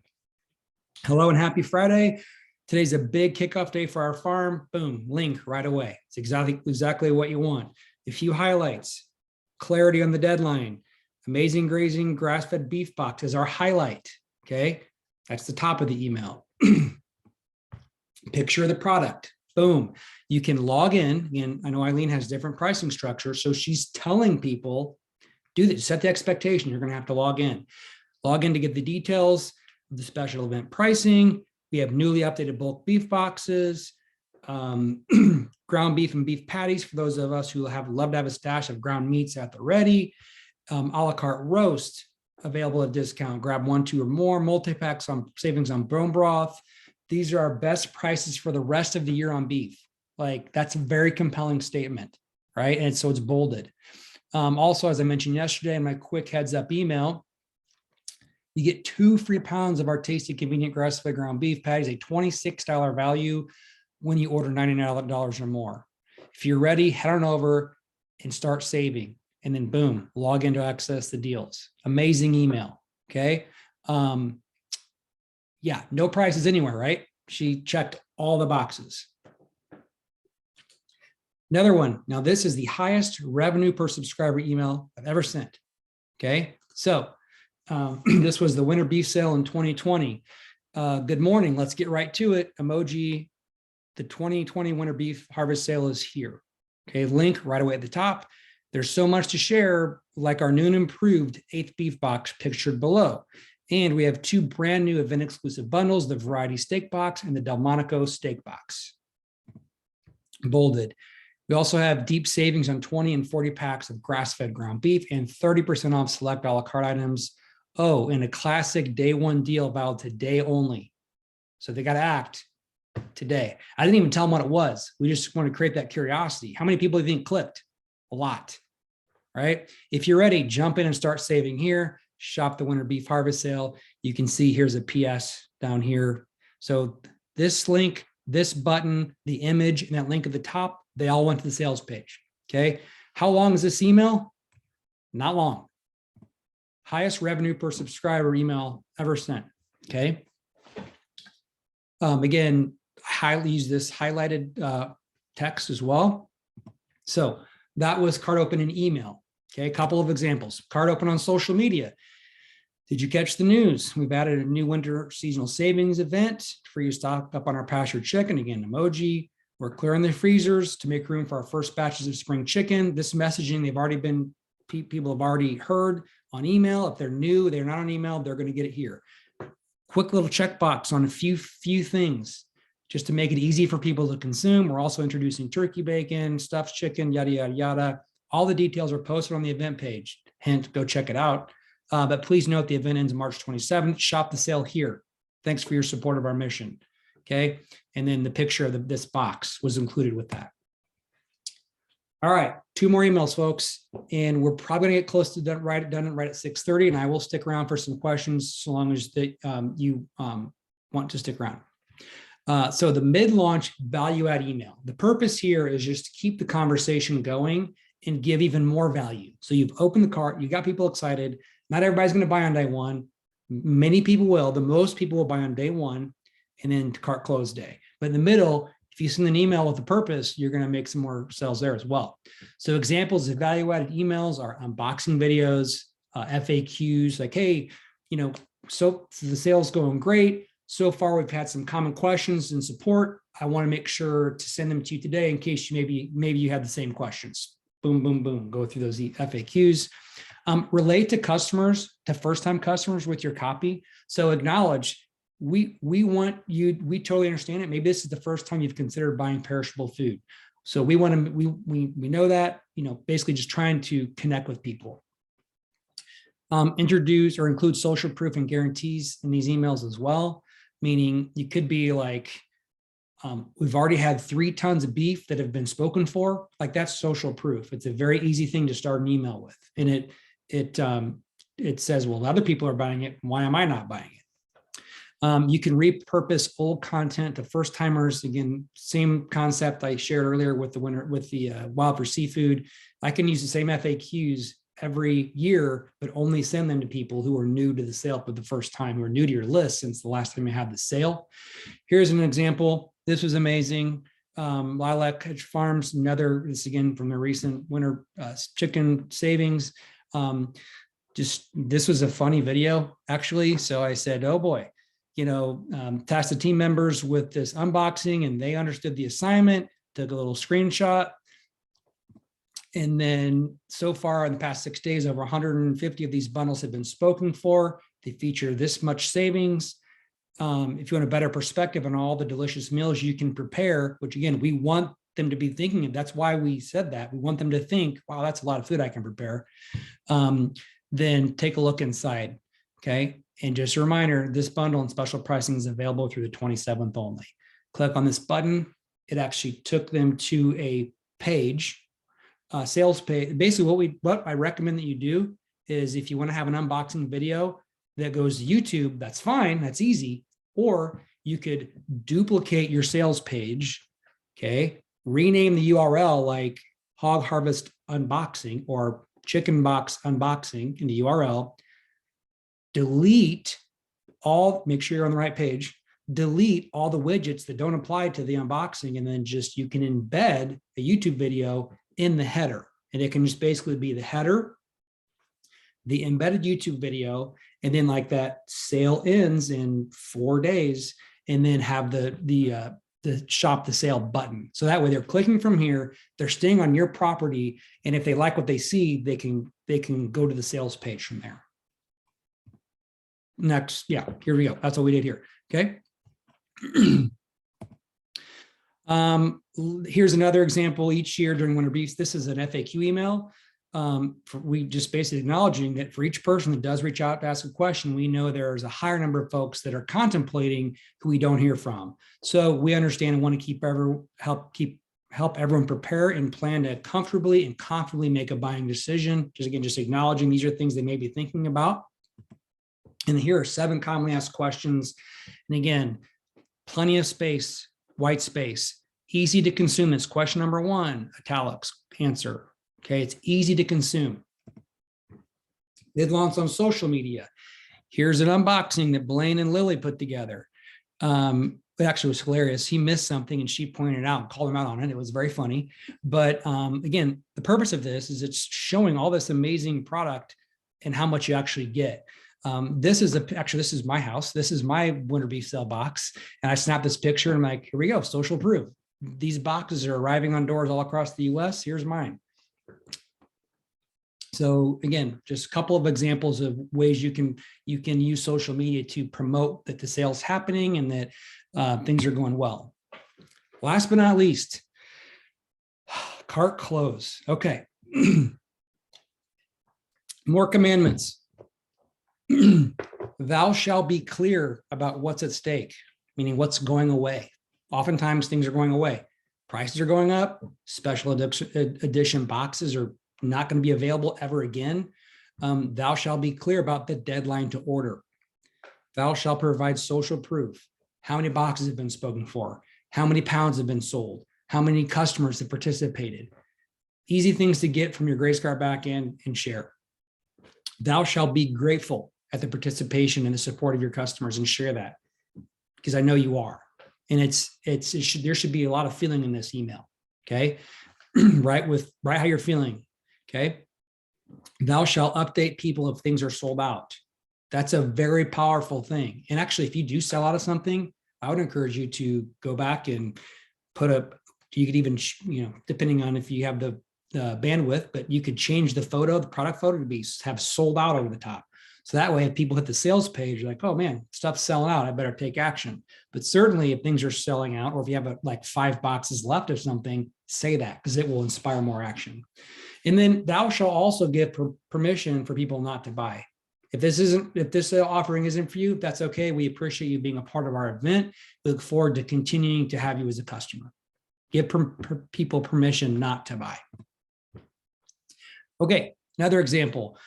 Hello and happy Friday. Today's a big kickoff day for our farm. Boom, link right away. It's exactly what you want. A few highlights, clarity on the deadline, amazing grazing grass-fed beef box is our highlight. Okay, that's the top of the email. Picture of the product. Boom. You can log in. Again, I know Eileen has different pricing structures, so she's telling people, do this, set the expectation. You're going to have to log in. Log in to get the details of the special event pricing. We have newly updated bulk beef boxes, ground beef and beef patties for those of us who love to have a stash of ground meats at the ready, a la carte roast available at discount. Grab 1, 2, or more, multi-packs on savings on bone broth. These are our best prices for the rest of the year on beef. Like that's a very compelling statement, right? And so it's bolded. Also, as I mentioned yesterday in my quick heads up email, you get 2 free pounds of our tasty, convenient grass-fed ground beef patties, a $26 value when you order $99 or more. If you're ready, head on over and start saving. And then boom, log in to access the deals. Amazing email. Okay. Yeah, no prices anywhere, right? She checked all the boxes. Another one. Now, this is the highest revenue per subscriber email I've ever sent. Okay. So this was the winter beef sale in 2020. Good morning. Let's get right to it. Emoji. The 2020 winter beef harvest sale is here. Okay. Link right away at the top. There's so much to share, like our new and improved 8th beef box pictured below. And we have 2 brand new event exclusive bundles, the Variety Steak Box and the Delmonico Steak Box. Bolded. We also have deep savings on 20 and 40 packs of grass-fed ground beef and 30% off select a la carte items. Oh, and a classic day one deal valid today only. So they got to act today. I didn't even tell them what it was. We just want to create that curiosity. How many people do you think clicked? A lot, right? If you're ready, jump in and start saving here. Shop the winter beef harvest sale. You can see here's a PS down here. So this link, this button, the image, and that link at the top, they all went to the sales page. Okay. How long is this email? Not long. Highest revenue per subscriber email ever sent. Okay. Again, highly use this highlighted text as well. So that was cart open in email. Okay. A couple of examples. Cart open on social media. Did you catch the news? We've added a new winter seasonal savings event for you to stock up on our pasture chicken. Again, emoji. We're clearing the freezers to make room for our first batches of spring chicken. This messaging, people have already heard on email. If they're new, they're not on email, they're going to get it here. Quick little checkbox on a few things just to make it easy for people to consume. We're also introducing turkey bacon, stuffed chicken, yada, yada, yada. All the details are posted on the event page. Hint, go check it out. But please note the event ends March 27th. Shop the sale here. Thanks for your support of our mission. Okay. And then the picture of this box was included with that. All right. 2 more emails, folks. And we're probably going to get close to done right at 6:30. And I will stick around for some questions so long as you want to stick around. So the mid-launch value add email. The purpose here is just to keep the conversation going and give even more value. So you've opened the cart, you got people excited. Not everybody's going to buy on day one. Many people will. The most people will buy on day one and then cart close day. But in the middle, if you send an email with a purpose, you're going to make some more sales there as well. So examples of value-added emails are unboxing videos, FAQs, like, hey, so the sales going great. So far, we've had some common questions and support. I want to make sure to send them to you today in case maybe you had the same questions. Boom, boom, boom. Go through those FAQs. Relate to customers, to first-time customers with your copy. So acknowledge, we want you, we totally understand it. Maybe this is the first time you've considered buying perishable food. So we want to, we know that, basically just trying to connect with people. Introduce or include social proof and guarantees in these emails as well. Meaning you could be like, we've already had 3 tons of beef that have been spoken for. Like that's social proof. It's a very easy thing to start an email with. And it says, well, other people are buying it. Why am I not buying it? You can repurpose old content to first timers. Again, same concept I shared earlier with the Wild for Seafood. I can use the same FAQs every year, but only send them to people who are new to the sale for the first time, who are new to your list since the last time you had the sale. Here's an example. This was amazing. Lilac Farms, this again from the recent winter chicken savings. This was a funny video actually. So I said, oh boy, tasked the team members with this unboxing and they understood the assignment, took a little screenshot. And then so far in the past 6 days, over 150 of these bundles have been spoken for. They feature this much savings. If you want a better perspective on all the delicious meals you can prepare, which again, we want them to be thinking of, that's why we said that. We want them to think, wow, that's a lot of food I can prepare. Then take a look inside, okay? And just a reminder, this bundle and special pricing is available through the 27th only. Click on this button. It actually took them to a page, sales page. Basically what I recommend that you do is if you want to have an unboxing video that goes to YouTube, that's fine, that's easy. Or you could duplicate your sales page, okay? Rename the URL like Hog Harvest Unboxing or Chicken Box Unboxing in the URL. Delete all, make sure you're on the right page, delete all the widgets that don't apply to the unboxing, and then you can embed a YouTube video in the header. And it can just basically be the header, the embedded YouTube video, and then like that sale ends in 4 days, and then have the the shop the sale button. So that way they're clicking from here, they're staying on your property. And if they like what they see, they can go to the sales page from there. Next, yeah, here we go. That's what we did here. Okay. Here's another example each year during winter briefs. This is an FAQ email. We just basically acknowledging that for each person that does reach out to ask a question, we know there's a higher number of folks that are contemplating who we don't hear from. So we understand and want to help everyone prepare and plan to comfortably and confidently make a buying decision. Just acknowledging these are things they may be thinking about. And here are 7 commonly asked questions. And again, plenty of space, white space, easy to consume. It's question number 1, italics, answer. Okay, it's easy to consume. Did launch on social media. Here's an unboxing that Blaine and Lily put together. It actually was hilarious. He missed something and she pointed out and called him out on it. It was very funny. But again, the purpose of this is it's showing all this amazing product and how much you actually get. This is my house. This is my winter beef sale box. And I snapped this picture and I'm like, here we go, social proof. These boxes are arriving on doors all across the US. Here's mine. So again, just a couple of examples of ways you can use social media to promote that the sale's happening and that things are going well. Last but not least, cart close. Okay. More commandments. Thou shalt be clear about what's at stake, meaning what's going away. Oftentimes things are going away. Prices are going up. Special edition boxes are not going to be available ever again. Thou shalt be clear about the deadline to order. Thou shalt provide social proof. How many boxes have been spoken for? How many pounds have been sold? How many customers have participated? Easy things to get from your GraceCart backend and share. Thou shalt be grateful at the participation and the support of your customers and share that, because I know you are. And there should be a lot of feeling in this email. Okay. Write how you're feeling. Okay. Thou shalt update people if things are sold out. That's a very powerful thing. And actually, if you do sell out of something, I would encourage you to go back and you could even, depending on if you have the bandwidth, but you could change the product photo to have sold out over the top. So that way, if people hit the sales page, you're like, oh man, stuff's selling out, I better take action. But certainly if things are selling out, or if you have like 5 boxes left of something, say that, because it will inspire more action. And then thou shalt also give permission for people not to buy. If this offering isn't for you, that's okay. We appreciate you being a part of our event. We look forward to continuing to have you as a customer. Give people permission not to buy. Okay, another example.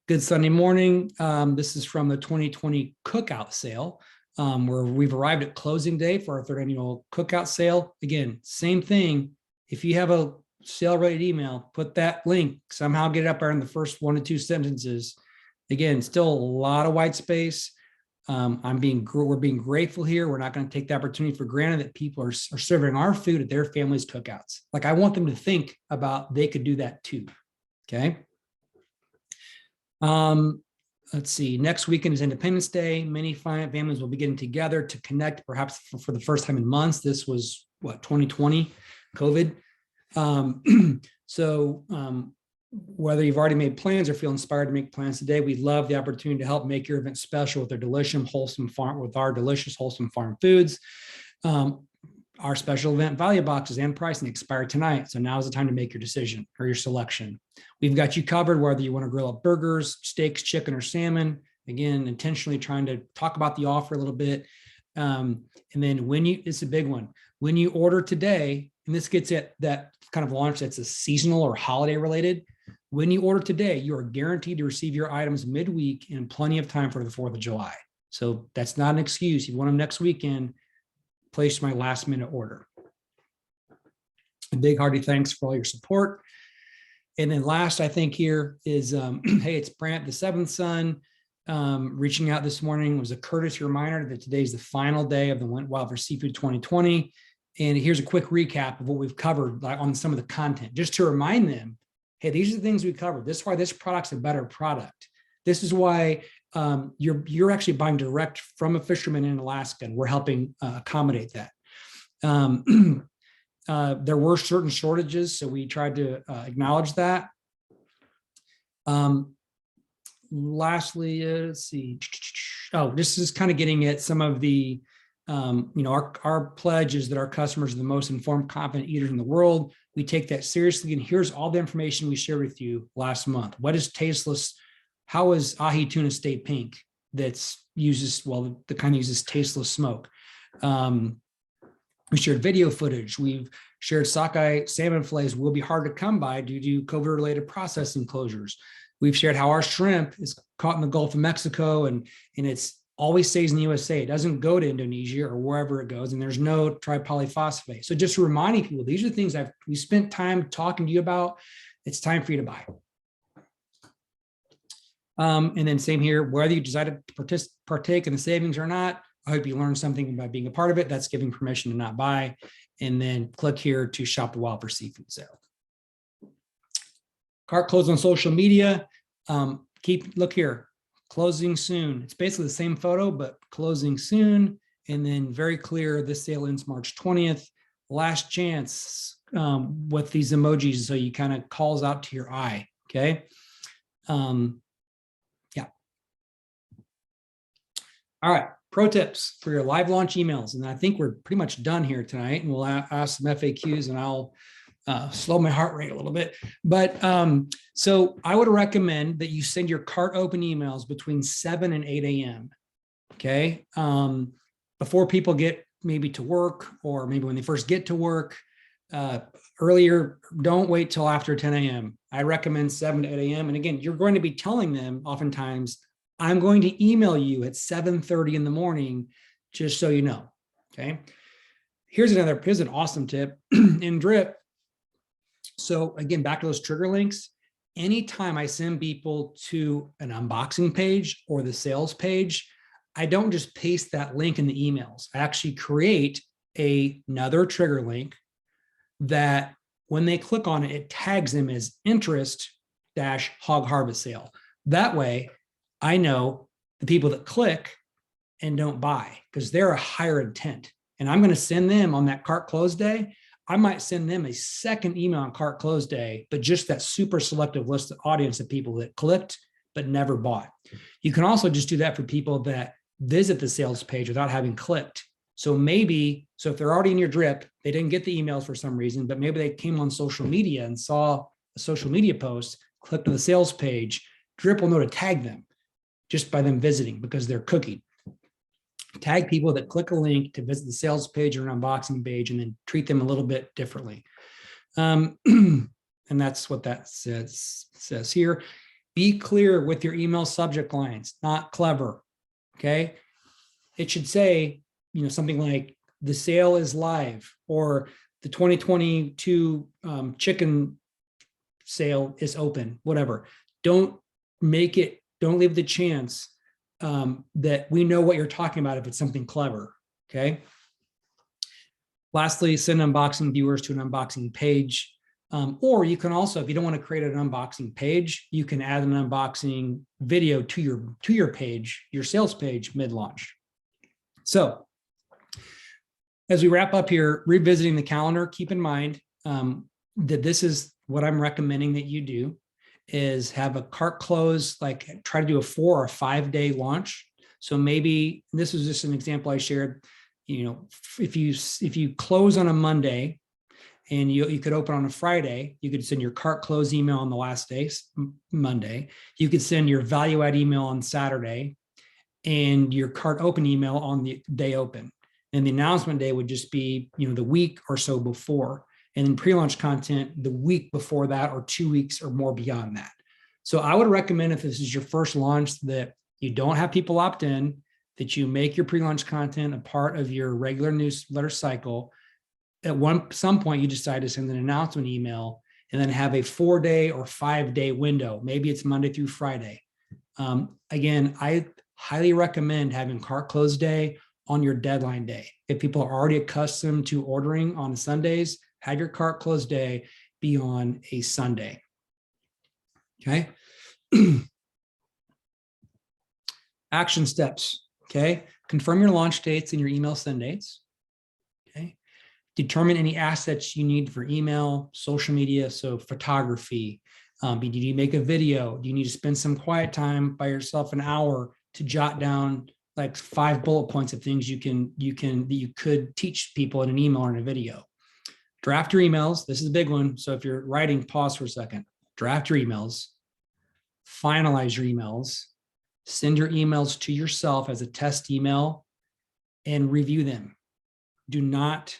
Good Sunday morning. This is from the 2020 cookout sale, where we've arrived at closing day for our 3rd annual cookout sale. Again, same thing. If you have a sale related email, put that link, somehow get it up there in the first 1 to 2 sentences. Again, still a lot of white space. We're being grateful here. We're not going to take the opportunity for granted that people are serving our food at their families' cookouts. Like, I want them to think about they could do that too. Okay. Let's see. Next weekend is Independence Day. Many families will be getting together to connect, perhaps for the first time in months. This was 2020, COVID. Whether you've already made plans or feel inspired to make plans today, we love the opportunity to help make your event special with our delicious, wholesome farm foods. Our special event value boxes and pricing expire tonight. So now is the time to make your decision or your selection. We've got you covered, whether you want to grill up burgers, steaks, chicken, or salmon. Again, intentionally trying to talk about the offer a little bit. And then it's a big one. When you order today, and this gets at that kind of launch that's a seasonal or holiday related. When you order today, you are guaranteed to receive your items midweek in plenty of time for the 4th of July. So that's not an excuse. You want them next weekend, place my last minute order. A big hearty thanks for all your support. And then last, I think here is, hey, it's Brant, the 7th son, reaching out this morning. It was a courtesy reminder that today's the final day of the Went Wild for Seafood 2020. And here's a quick recap of what we've covered on some of the content, just to remind them, hey, these are the things we covered. This is why this product's a better product. This is why you're actually buying direct from a fisherman in Alaska, and we're helping accommodate that. There were certain shortages, so we tried to acknowledge that. Lastly, let's see. Oh, this is kind of getting at some of the, our pledge is that our customers are the most informed, confident eaters in the world. We take that seriously, and here's all the information we shared with you last month. What is tasteless? How is ahi tuna stay pink? That's uses, well, the kind uses tasteless smoke. We shared video footage. We've shared sockeye salmon fillets will be hard to come by due to COVID-related processing closures. We've shared how our shrimp is caught in the Gulf of Mexico and it's always stays in the USA. It doesn't go to Indonesia or wherever it goes, and there's no tripolyphosphate. So just reminding people, these are things we spent time talking to you about. It's time for you to buy. And then same here, whether you decide to partake in the savings or not, I hope you learned something by being a part of it. That's giving permission to not buy. And then click here to shop the wild for seafood sale. Cart close on social media. Look here, closing soon. It's basically the same photo, but closing soon. And then very clear, this sale ends March 20th. Last chance with these emojis. So you kind of calls out to your eye, okay? Yeah. All right, pro tips for your live launch emails. And I think we're pretty much done here tonight, and we'll ask some FAQs and I'll slow my heart rate a little bit. But so I would recommend that you send your cart open emails between 7 and 8 a.m. Okay. Before people get maybe to work, or maybe when they first get to work earlier, don't wait till after 10 a.m. I recommend 7 to 8 a.m. And again, you're going to be telling them oftentimes, I'm going to email you at 7:30 in the morning, just so you know. Okay. Here's an awesome tip in Drip. So again, back to those trigger links. Anytime I send people to an unboxing page or the sales page, I don't just paste that link in the emails. I actually create another trigger link that when they click on it, it tags them as interest-hog harvest sale. That way, I know the people that click and don't buy, because they're a higher intent. And I'm going to send them on that cart close day. I might send them a second email on cart close day, but just that super selective list of audience of people that clicked but never bought. You can also just do that for people that visit the sales page without having clicked. So if they're already in your drip, they didn't get the emails for some reason, but maybe they came on social media and saw a social media post, clicked on the sales page, Drip will know to tag them just by them visiting, because they're cooking. Tag people that click a link to visit the sales page or an unboxing page, and then treat them a little bit differently. And that's what that says here. Be clear with your email subject lines, not clever, okay? It should say, something like the sale is live, or the 2022 chicken sale is open, whatever. Don't leave the chance that we know what you're talking about if it's something clever, okay? Lastly, send unboxing viewers to an unboxing page. Or you can also, if you don't want to create an unboxing page, you can add an unboxing video to your page, your sales page mid-launch. So as we wrap up here, revisiting the calendar, keep in mind that this is what I'm recommending that you do, is have a cart close, like try to do a 4 or 5 day launch. So maybe this is just an example I shared. If you close on a Monday and you could open on a Friday, you could send your cart close email on the last day, Monday. You could send your value add email on Saturday and your cart open email on the day open. And the announcement day would just be, the week or so before. And then pre-launch content the week before that, or 2 weeks or more beyond that. So I would recommend, if this is your first launch, that you don't have people opt in, that you make your pre-launch content a part of your regular newsletter cycle. At some point, you decide to send an announcement email, and then have a 4 day or 5 day window. Maybe it's Monday through Friday. Again, I highly recommend having cart close day on your deadline day. If people are already accustomed to ordering on Sundays, have your cart close day be on a Sunday. Okay. Action steps. Okay. Confirm your launch dates and your email send dates. Okay. Determine any assets you need for email, social media, so photography. Do you need to make a video? Do you need to spend some quiet time by yourself, an hour, to jot down like 5 bullet points of things that you could teach people in an email or in a video? Draft your emails. This is a big one. So if you're writing, pause for a second. Draft your emails, finalize your emails, send your emails to yourself as a test email, and review them. Do not,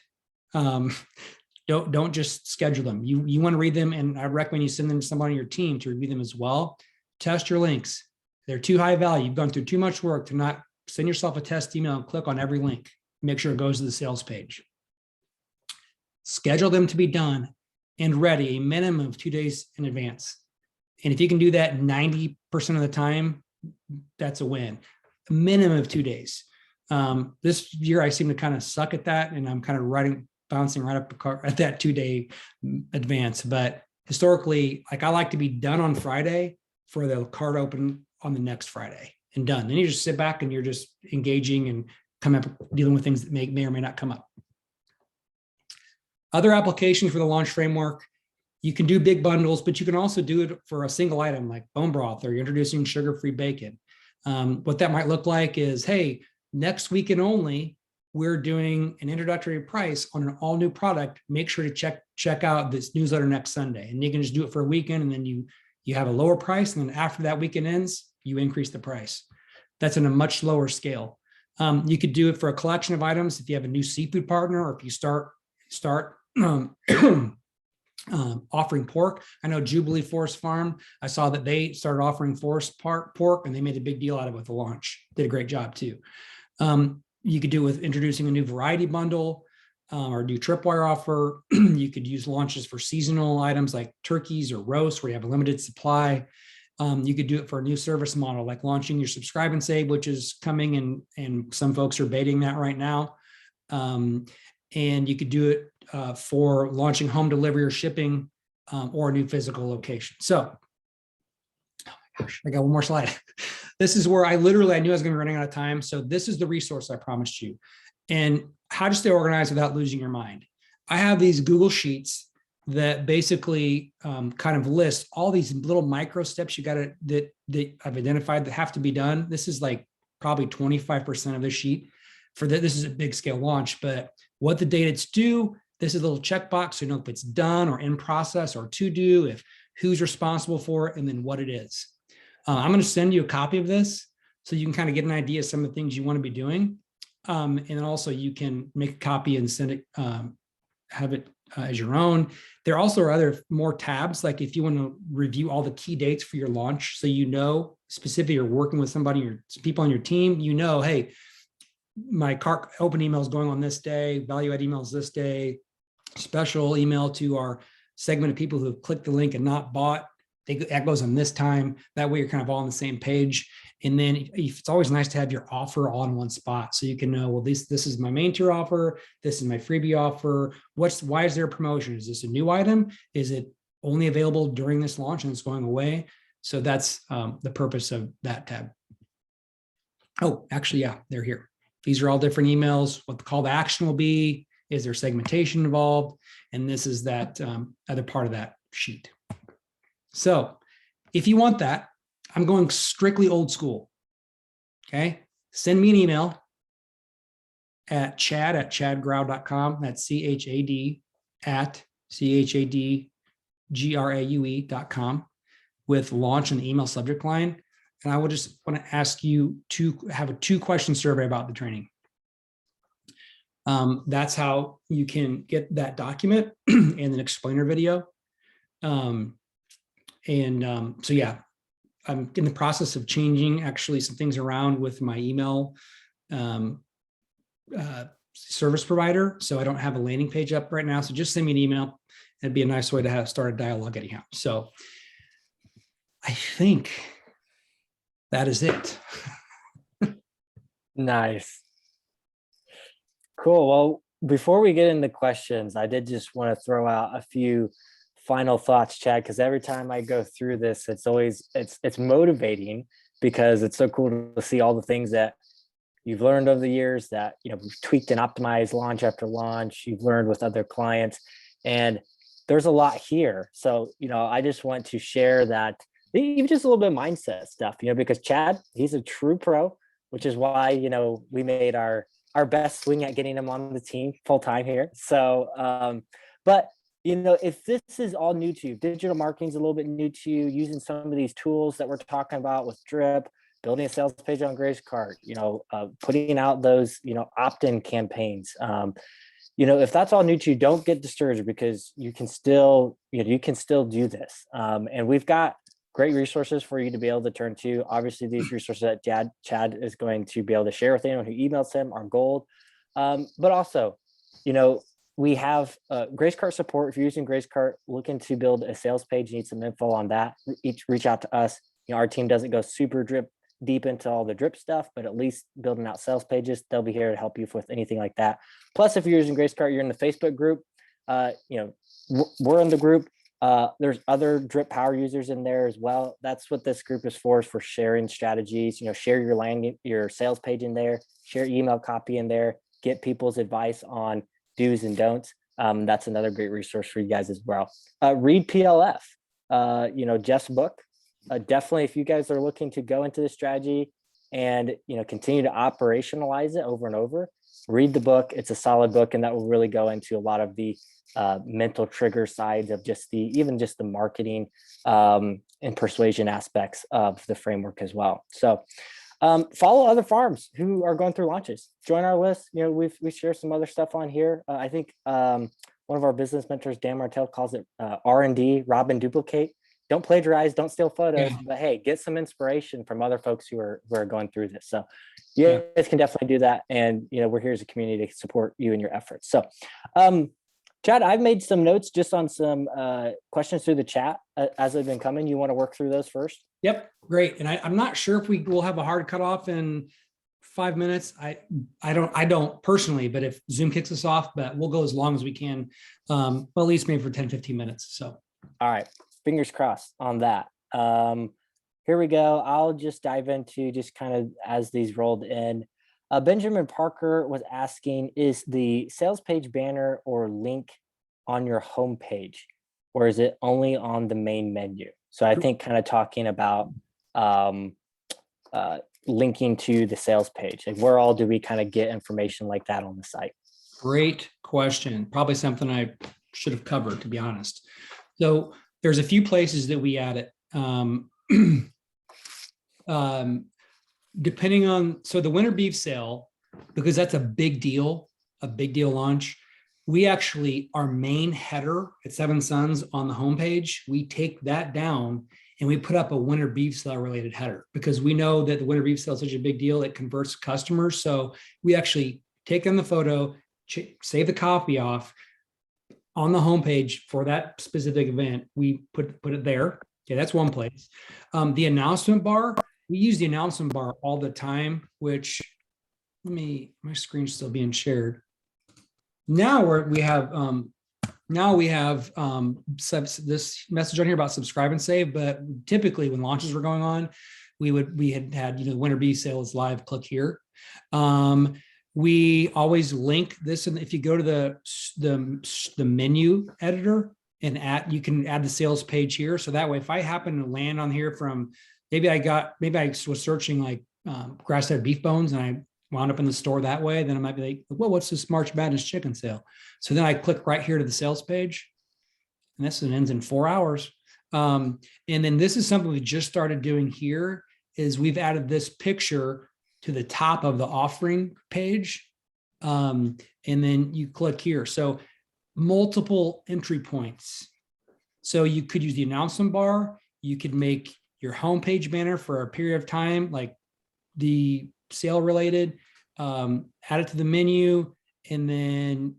don't just schedule them. You want to read them, and I recommend you send them to somebody on your team to review them as well. Test your links. They're too high value. You've gone through too much work to not send yourself a test email and click on every link. Make sure it goes to the sales page. Schedule them to be done and ready a minimum of 2 days in advance. And if you can do that 90% of the time, that's a win. A minimum of 2 days. This year, I seem to kind of suck at that, and I'm kind of bouncing right up at that 2 day advance. But historically, like, I like to be done on Friday for the card open on the next Friday and done. Then you just sit back and you're just engaging and dealing with things that may or may not come up. Other applications for the launch framework: you can do big bundles, but you can also do it for a single item like bone broth, or you're introducing sugar-free bacon. What that might look like is, hey, next weekend only, we're doing an introductory price on an all new product. Make sure to check out this newsletter next Sunday. And you can just do it for a weekend, and then you have a lower price. And then after that weekend ends, you increase the price. That's on a much lower scale. You could do it for a collection of items if you have a new seafood partner, or if you start offering pork. I know Jubilee Forest Farm, I saw that they started offering forest pork, and they made a big deal out of it with the launch. Did a great job too. You could do it with introducing a new variety bundle, or new tripwire offer. You could use launches for seasonal items like turkeys or roasts where you have a limited supply. You could do it for a new service model, like launching your subscribe and save, which is coming, and some folks are baiting that right now. And you could do it for launching home delivery or shipping, or a new physical location. So, oh my gosh, I got one more slide. This is where I knew I was going to be running out of time. So this is the resource I promised you, and how to stay organized without losing your mind. I have these Google Sheets that basically kind of list all these little micro steps that I've identified that have to be done. This is like probably 25% of the sheet for that. This is a big scale launch, but what the date it's due, this is a little checkbox, so you know if it's done or in process or to do, if who's responsible for it, and then what it is. I'm going to send you a copy of this so you can kind of get an idea of some of the things you want to be doing. And then also you can make a copy and send it, have it as your own. There also are other more tabs, like if you want to review all the key dates for your launch, so you know specifically you're working with somebody or people on your team, you know, hey, my cart open email is going on this day, value add emails this day, special email to our segment of people who have clicked the link and not bought, that goes on this time. That way you're kind of all on the same page. And then it's always nice to have your offer all in one spot, so you can know, well, this is my main tier offer, this is my freebie offer. Why is there a promotion? Is this a new item? Is it only available during this launch and it's going away? So that's the purpose of that tab. Oh, actually, yeah, they're here. These are all different emails. What the call to action will be, is there segmentation involved? And this is that other part of that sheet. So if you want that, I'm going strictly old school. Okay. Send me an email at chad@chadgraue.com. That's CHAD@CHADGRAUE.com with launch in the email subject line. And I would just want to ask you to have a 2-question survey about the training. That's how you can get that document and an explainer video. So yeah, I'm in the process of changing actually some things around with my email service provider. So I don't have a landing page up right now. So just send me an email. It'd be a nice way to start a dialogue anyhow. So I think that is it. Nice. Cool. Well, before we get into questions, I did just want to throw out a few final thoughts, Chad, because every time I go through this, it's always it's motivating, because it's so cool to see all the things that you've learned over the years that, we've tweaked and optimized launch after launch. You've learned with other clients, and there's a lot here. So, I just want to share that, even just a little bit of mindset stuff, because Chad, he's a true pro, which is why, we made our best swing at getting him on the team full time here. So, but if this is all new to you, digital marketing is a little bit new to you, using some of these tools that we're talking about with Drip, building a sales page on GraceCart, putting out those, opt-in campaigns. If that's all new to you, don't get discouraged, because you can still do this. And we've got great resources for you to be able to turn to. Obviously, these resources that Chad is going to be able to share with anyone who emails him are gold. But also, we have GraceCart support. If you're using GraceCart, looking to build a sales page, you need some info on that, reach out to us. Our team doesn't go super deep into all the drip stuff, but at least building out sales pages, they'll be here to help you with anything like that. Plus, if you're using GraceCart, you're in the Facebook group. We're in the group. There's other drip power users in there as well. That's what this group is for sharing strategies. Share your sales page in there, share email copy in there, get people's advice on do's and don'ts. That's another great resource for you guys as well. Read PLF, Jeff's book. Definitely, if you guys are looking to go into the strategy and continue to operationalize it over and over, read the book. It's a solid book, and that will really go into a lot of the mental trigger sides of even just the marketing and persuasion aspects of the framework as well. So follow other farms who are going through launches. Join our list. We share some other stuff on here. I think one of our business mentors, Dan Martell, calls it R&D, rob and duplicate. Don't plagiarize, don't steal photos, but hey, get some inspiration from other folks who are going through this. So you guys can definitely do that. And, we're here as a community to support you in your efforts. So, Chad, I've made some notes just on some questions through the chat as they've been coming. You want to work through those first? Yep, great. And I'm not sure if we will have a hard cutoff in 5 minutes. I don't personally, but if Zoom kicks us off, but we'll go as long as we can, well, at least maybe for 10, 15 minutes. So, all right. Fingers crossed on that. Here we go. I'll just dive into just kind of as these rolled in. Benjamin Parker was asking, is the sales page banner or link on your homepage, or is it only on the main menu? So I think kind of talking about linking to the sales page. Like, where all do we kind of get information like that on the site? Great question. Probably something I should have covered, to be honest. So there's a few places that we add it. Depending on, so the winter beef sale, because that's a big deal launch, we actually, our main header at Seven Sons on the homepage, we take that down and we put up a winter beef sale related header, because we know that the winter beef sale is such a big deal. It converts customers. So we actually take in the photo, save the copy off on the homepage for that specific event. We put it there. Okay, that's one place. The announcement bar, we use the announcement bar all the time, which my screen's still being shared. Now we have this message on here about subscribe and save, but typically when launches were going on, we had winter beef sales live, click here. We always link this, and if you go to the menu editor and you can add the sales page here. So that way, if I happen to land on here from maybe I was searching like grass-fed beef bones and I wound up in the store that way, then I might be like, well, what's this March Madness chicken sale? So then I click right here to the sales page, and this ends in 4 hours. And then this is something we just started doing here, is we've added this picture to the top of the offering page. And then you click here. So multiple entry points. So you could use the announcement bar. You could make your homepage banner for a period of time, like the sale related, add it to the menu, and then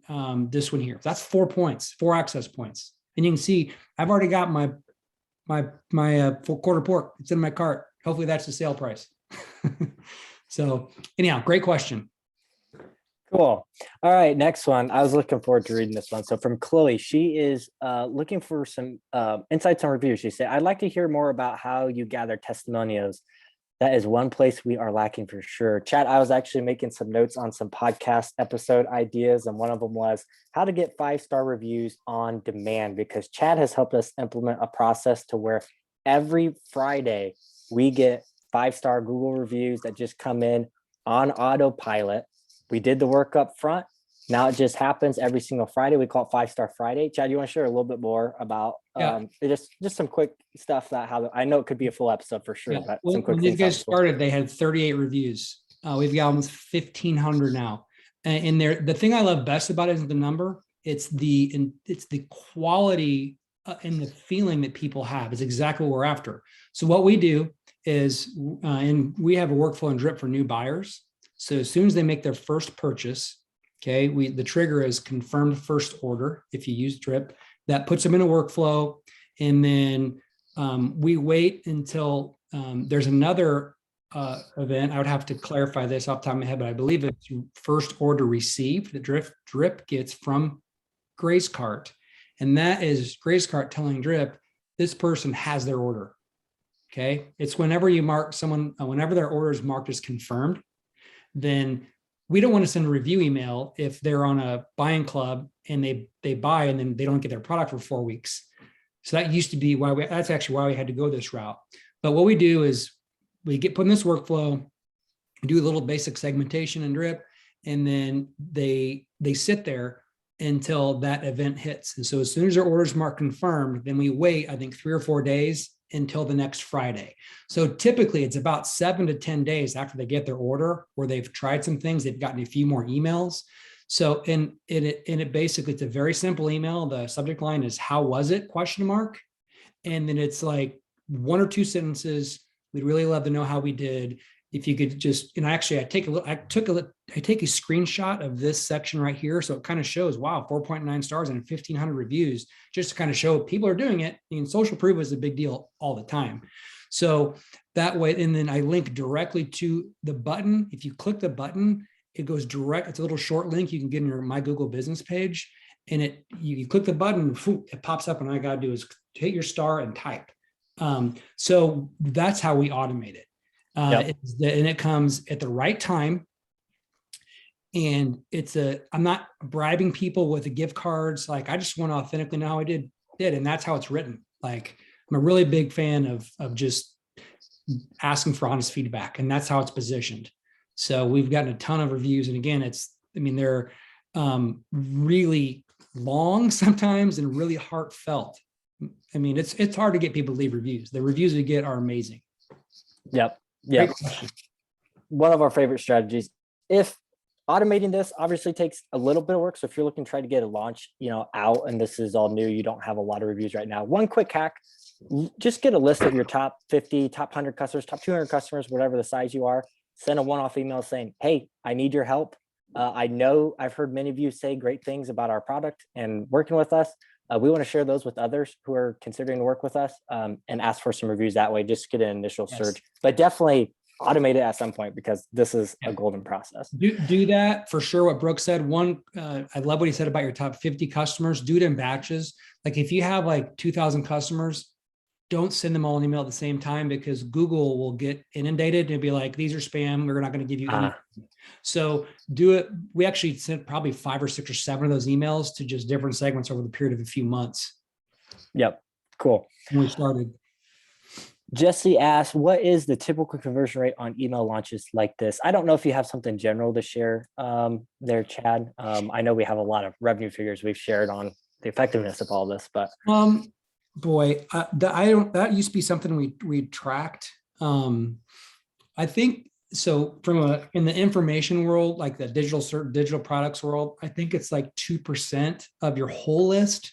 this one here. That's 4 points, 4 access points. And you can see I've already got my full quarter pork. It's in my cart. Hopefully that's the sale price. So anyhow, great question. Cool. All right, next one. I was looking forward to reading this one. So from Chloe, she is looking for some insights on reviews. She said, I'd like to hear more about how you gather testimonials That is one place we are lacking for sure. Chad, I was actually making some notes on some podcast episode ideas, and one of them was how to get 5-star reviews on demand, because Chad has helped us implement a process to where every Friday we get 5-star Google reviews that just come in on autopilot. We did the work up front. Now it just happens every single Friday. We call it 5-star Friday. Chad, you want to share a little bit more about just some quick stuff that how I know it could be a full episode for sure, but some quick when things. these guys started, they had 38 reviews. We've got almost 1,500 now. And there, the thing I love best about it isn't the number; it's the quality and the feeling that people have. Is exactly what we're after. So what we do is, and we have a workflow in Drip for new buyers. So as soon as they make their first purchase, okay, the trigger is confirmed first order. If you use Drip, that puts them in a workflow, and then we wait until there's another event. I would have to clarify this off the top of my head, but I believe it's first order received that Drip gets from GraceCart, and that is GraceCart telling Drip this person has their order. Okay, it's whenever you mark someone, whenever their order is marked as confirmed, then we don't want to send a review email if they're on a buying club and they buy and then they don't get their product for 4 weeks. So that used to be that's actually why we had to go this route. But what we do is we get put in this workflow, do a little basic segmentation and Drip, and then they sit there until that event hits. And so as soon as their order is marked confirmed, then we wait, I think 3 or 4 days until the next Friday. So typically it's about 7 to 10 days after they get their order where they've tried some things, they've gotten a few more emails. So in it basically, it's a very simple email. The subject line is "How was it?" ? And then it's like 1 or 2 sentences. We'd really love to know how we did. If you could just, and actually I take a screenshot of this section right here. So it kind of shows, wow, 4.9 stars and 1,500 reviews, just to kind of show people are doing it. And social proof is a big deal all the time. So that way, and then I link directly to the button. If you click the button, it goes direct. It's a little short link you can get in your My Google Business page. And you click the button, it pops up, and all I got to do is hit your star and type. So that's how we automate it. And it comes at the right time. And I'm not bribing people with the gift cards. Like, I just want to authentically know how I did. And that's how it's written. Like, I'm a really big fan of just asking for honest feedback. And that's how it's positioned. So we've gotten a ton of reviews. And again, they're really long sometimes and really heartfelt. I mean, it's hard to get people to leave reviews. The reviews we get are amazing. Yep. One of our favorite strategies. If automating this obviously takes a little bit of work. So if you're looking to try to get a launch, out, and this is all new, you don't have a lot of reviews right now. One quick hack, just get a list of your top 50, top 100 customers, top 200 customers, whatever the size you are. Send a one-off email saying, "Hey, I need your help. I know I've heard many of you say great things about our product and working with us. We want to share those with others who are considering to work with us, and ask for some reviews that way. Just get an initial surge, but definitely automate it at some point, because this is a golden process. Do that for sure. What Brooks said, I love what he said about your top 50 customers. Do it in batches. Like, if you have like 2,000 customers, don't send them all an email at the same time, because Google will get inundated and be like, these are spam. We're not going to give you anything. So do it. We actually sent probably 5 or 6 or 7 of those emails to just different segments over the period of a few months. Yep. Cool. When we started. Jesse asked, what is the typical conversion rate on email launches like this? I don't know if you have something general to share there, Chad. I know we have a lot of revenue figures we've shared on the effectiveness of all this, but that used to be something we tracked. I think so. In the information world, like the digital products world, I think it's like 2% of your whole list.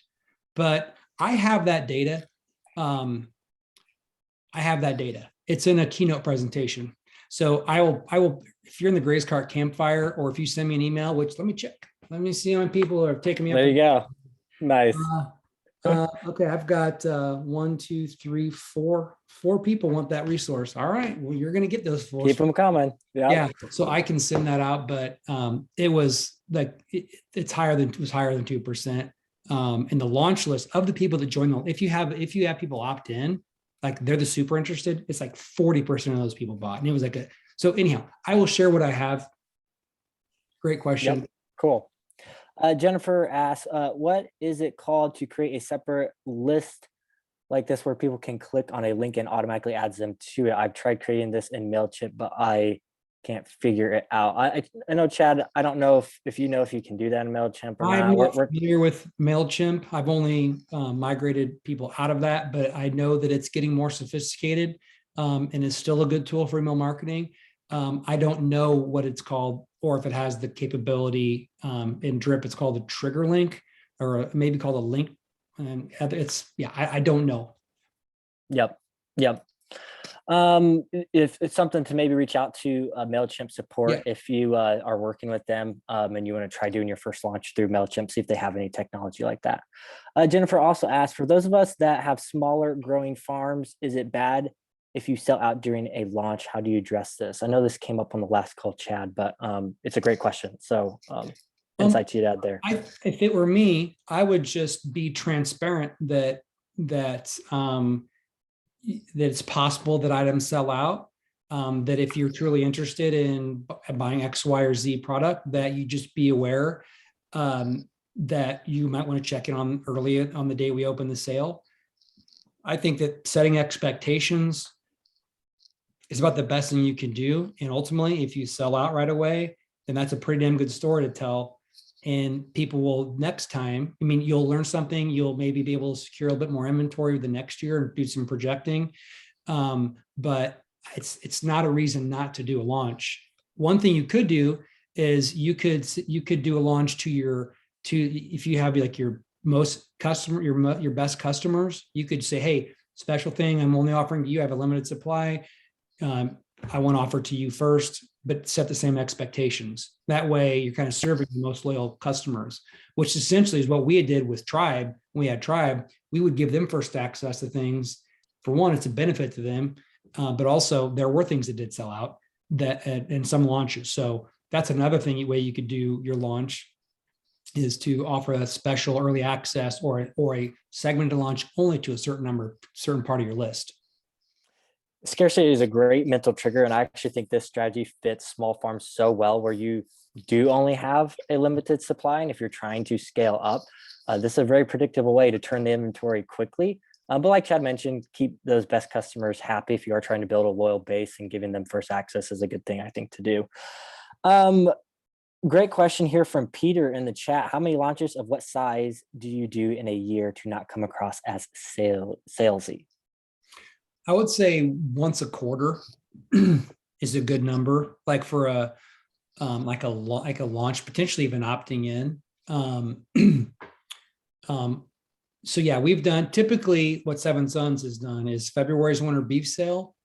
But I have that data. It's in a keynote presentation. So I will, if you're in the GraceCart campfire, or if you send me an email, which let me check. Let me see how many people are taking me up. There you go. Nice. Okay, I've got 1, 2, 3, 4 people want that resource. All right, well, you're going to get those 4. Keep them coming. Yeah, so I can send that out, but it was like it was higher than 2%. In the launch list of the people that join, if you have people opt in, like they're the super interested, it's like 40% of those people bought. And it was like so anyhow, I will share what I have. Great question. Yep. Cool. Jennifer asks, what is it called to create a separate list like this where people can click on a link and automatically adds them to it? I've tried creating this in MailChimp, but I can't figure it out. I know, Chad, I don't know if you know if you can do that in MailChimp or I'm not. not familiar with MailChimp. I've only migrated people out of that, but I know that it's getting more sophisticated and is still a good tool for email marketing. I don't know what it's called or if it has the capability in Drip. It's called a trigger link or maybe called a link. And I don't know. Yep. If it's something to maybe reach out to MailChimp support if you are working with them and you want to try doing your first launch through MailChimp, see if they have any technology like that. Jennifer also asked, for those of us that have smaller growing farms, is it bad if you sell out during a launch? How do you address this? I know this came up on the last call, Chad, but it's a great question. So insights you'd add there. If it were me, I would just be transparent that it's possible that items sell out. That if you're truly interested in buying X, Y, or Z product, that you just be aware that you might want to check in on early on the day we open the sale. I think that setting expectations is about the best thing you can do. And ultimately, if you sell out right away, then that's a pretty damn good story to tell. And people will next time, I mean, you'll learn something, you'll maybe be able to secure a bit more inventory the next year and do some projecting. But it's not a reason not to do a launch. One thing you could do is you could do a launch if you have like your most customer, your best customers, you could say, hey, special thing, I'm only offering to you, I have a limited supply. I want to offer to you first, but set the same expectations. That way you're kind of serving the most loyal customers, which essentially is what we did with Tribe. When we had Tribe, we would give them first access to things. For one, it's a benefit to them, but also there were things that did sell out that in some launches. So that's another way you could do your launch, is to offer a special early access or a segmented launch only to a certain part of your list. Scarcity is a great mental trigger, and I actually think this strategy fits small farms so well, where you do only have a limited supply, and if you're trying to scale up, this is a very predictable way to turn the inventory quickly. But like Chad mentioned, keep those best customers happy. If you are trying to build a loyal base, and giving them first access is a good thing, I think, to do. Great question here from Peter in the chat. How many launches of what size do you do in a year to not come across as salesy? I would say once a quarter is a good number, like for a launch, potentially even opting in. So yeah, we've done typically what Seven Sons has done is February's winter beef sale.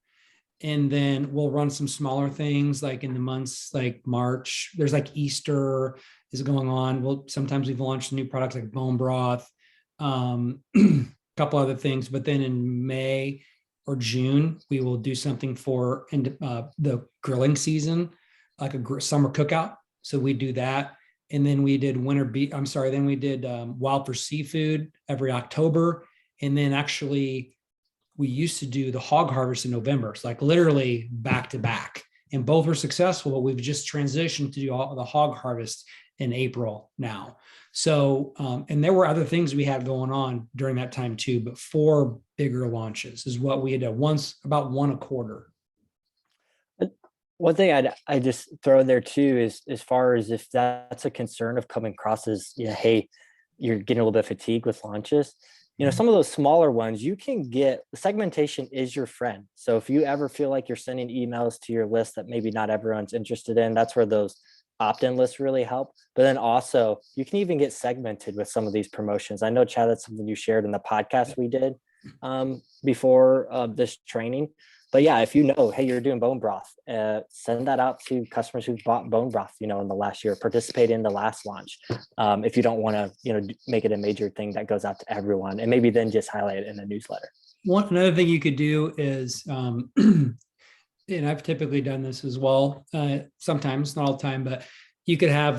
And then we'll run some smaller things like in the months like March, there's like Easter is going on. Sometimes we've launched new products like bone broth, a couple other things, but then in May or June, we will do something for the grilling season, like a summer cookout. So we do that. And then we did then we did Wild for Seafood every October. And then actually we used to do the hog harvest in November. It's like literally back to back, and both were successful, but we've just transitioned to do all the hog harvest in April now. So, and there were other things we had going on during that time too, but 4 bigger launches is what we had done, about one a quarter. One thing I just throw in there too is, as far as if that's a concern of coming across as, hey, you're getting a little bit fatigued with launches, some of those smaller ones, you can get segmentation is your friend. So if you ever feel like you're sending emails to your list that maybe not everyone's interested in, that's where those opt-in lists really help. But then also you can even get segmented with some of these promotions. I know, Chad, that's something you shared in the podcast we did before this training. But yeah, if hey, you're doing bone broth, send that out to customers who've bought bone broth, in the last year, participate in the last launch. If you don't want to, make it a major thing that goes out to everyone, and maybe then just highlight it in the newsletter. Another thing you could do is, and I've typically done this as well, sometimes, not all the time, but you could have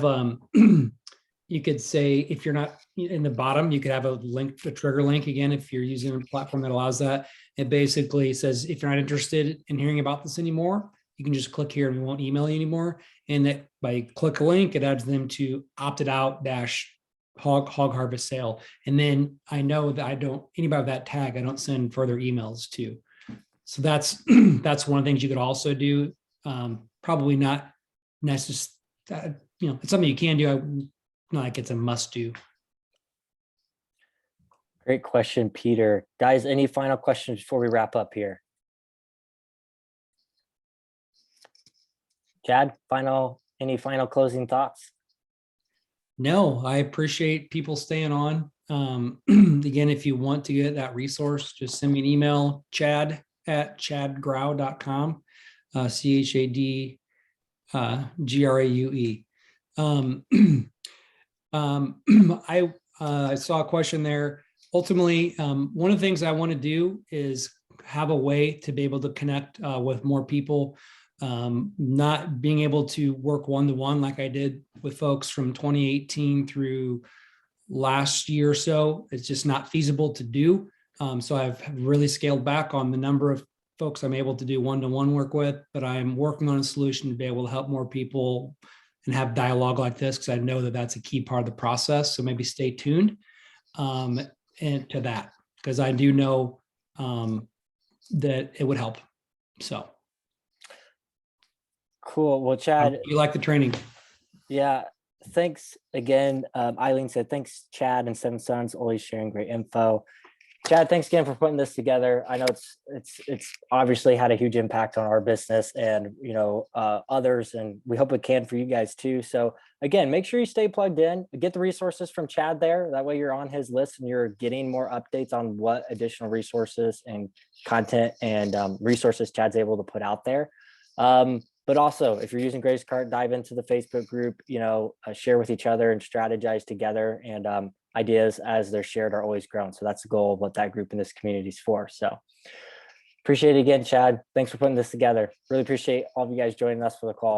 you could say, if you're not in the bottom, you could have a link, a trigger link again, if you're using a platform that allows that. It basically says, if you're not interested in hearing about this anymore, you can just click here and we won't email you anymore. And that by click a link, it adds them to opted out dash hog harvest sale. And then I know that anybody with that tag, I don't send further emails to. So that's one of the things you could also do. Probably not necessary. It's something you can do. Not like it's a must do. Great question, Peter. Guys, any final questions before we wrap up here? Chad, any final closing thoughts? No, I appreciate people staying on. Again, if you want to get that resource, just send me an email, chad@chadgraue.com, CHAD GRAUE. I saw a question there. Ultimately, one of the things I want to do is have a way to be able to connect with more people. Not being able to work one-to-one like I did with folks from 2018 through last year or so, it's just not feasible to do. So I've really scaled back on the number of folks I'm able to do one-to-one work with, but I'm working on a solution to be able to help more people and have dialogue like this, because I know that that's a key part of the process. So maybe stay tuned and to that, because I do know that it would help. So. Cool. Well, Chad, you like the training? Yeah. Thanks again. Eileen said, thanks, Chad and Seven Sons, always sharing great info. Chad, thanks again for putting this together. I know it's obviously had a huge impact on our business and, others, and we hope it can for you guys too. So again, make sure you stay plugged in, get the resources from Chad there. That way you're on his list and you're getting more updates on what additional resources and content and resources Chad's able to put out there. But also, if you're using GraceCart, dive into the Facebook group, share with each other and strategize together. And ideas as they're shared are always grown. So that's the goal of what that group in this community is for. So appreciate it again, Chad. Thanks for putting this together. Really appreciate all of you guys joining us for the call.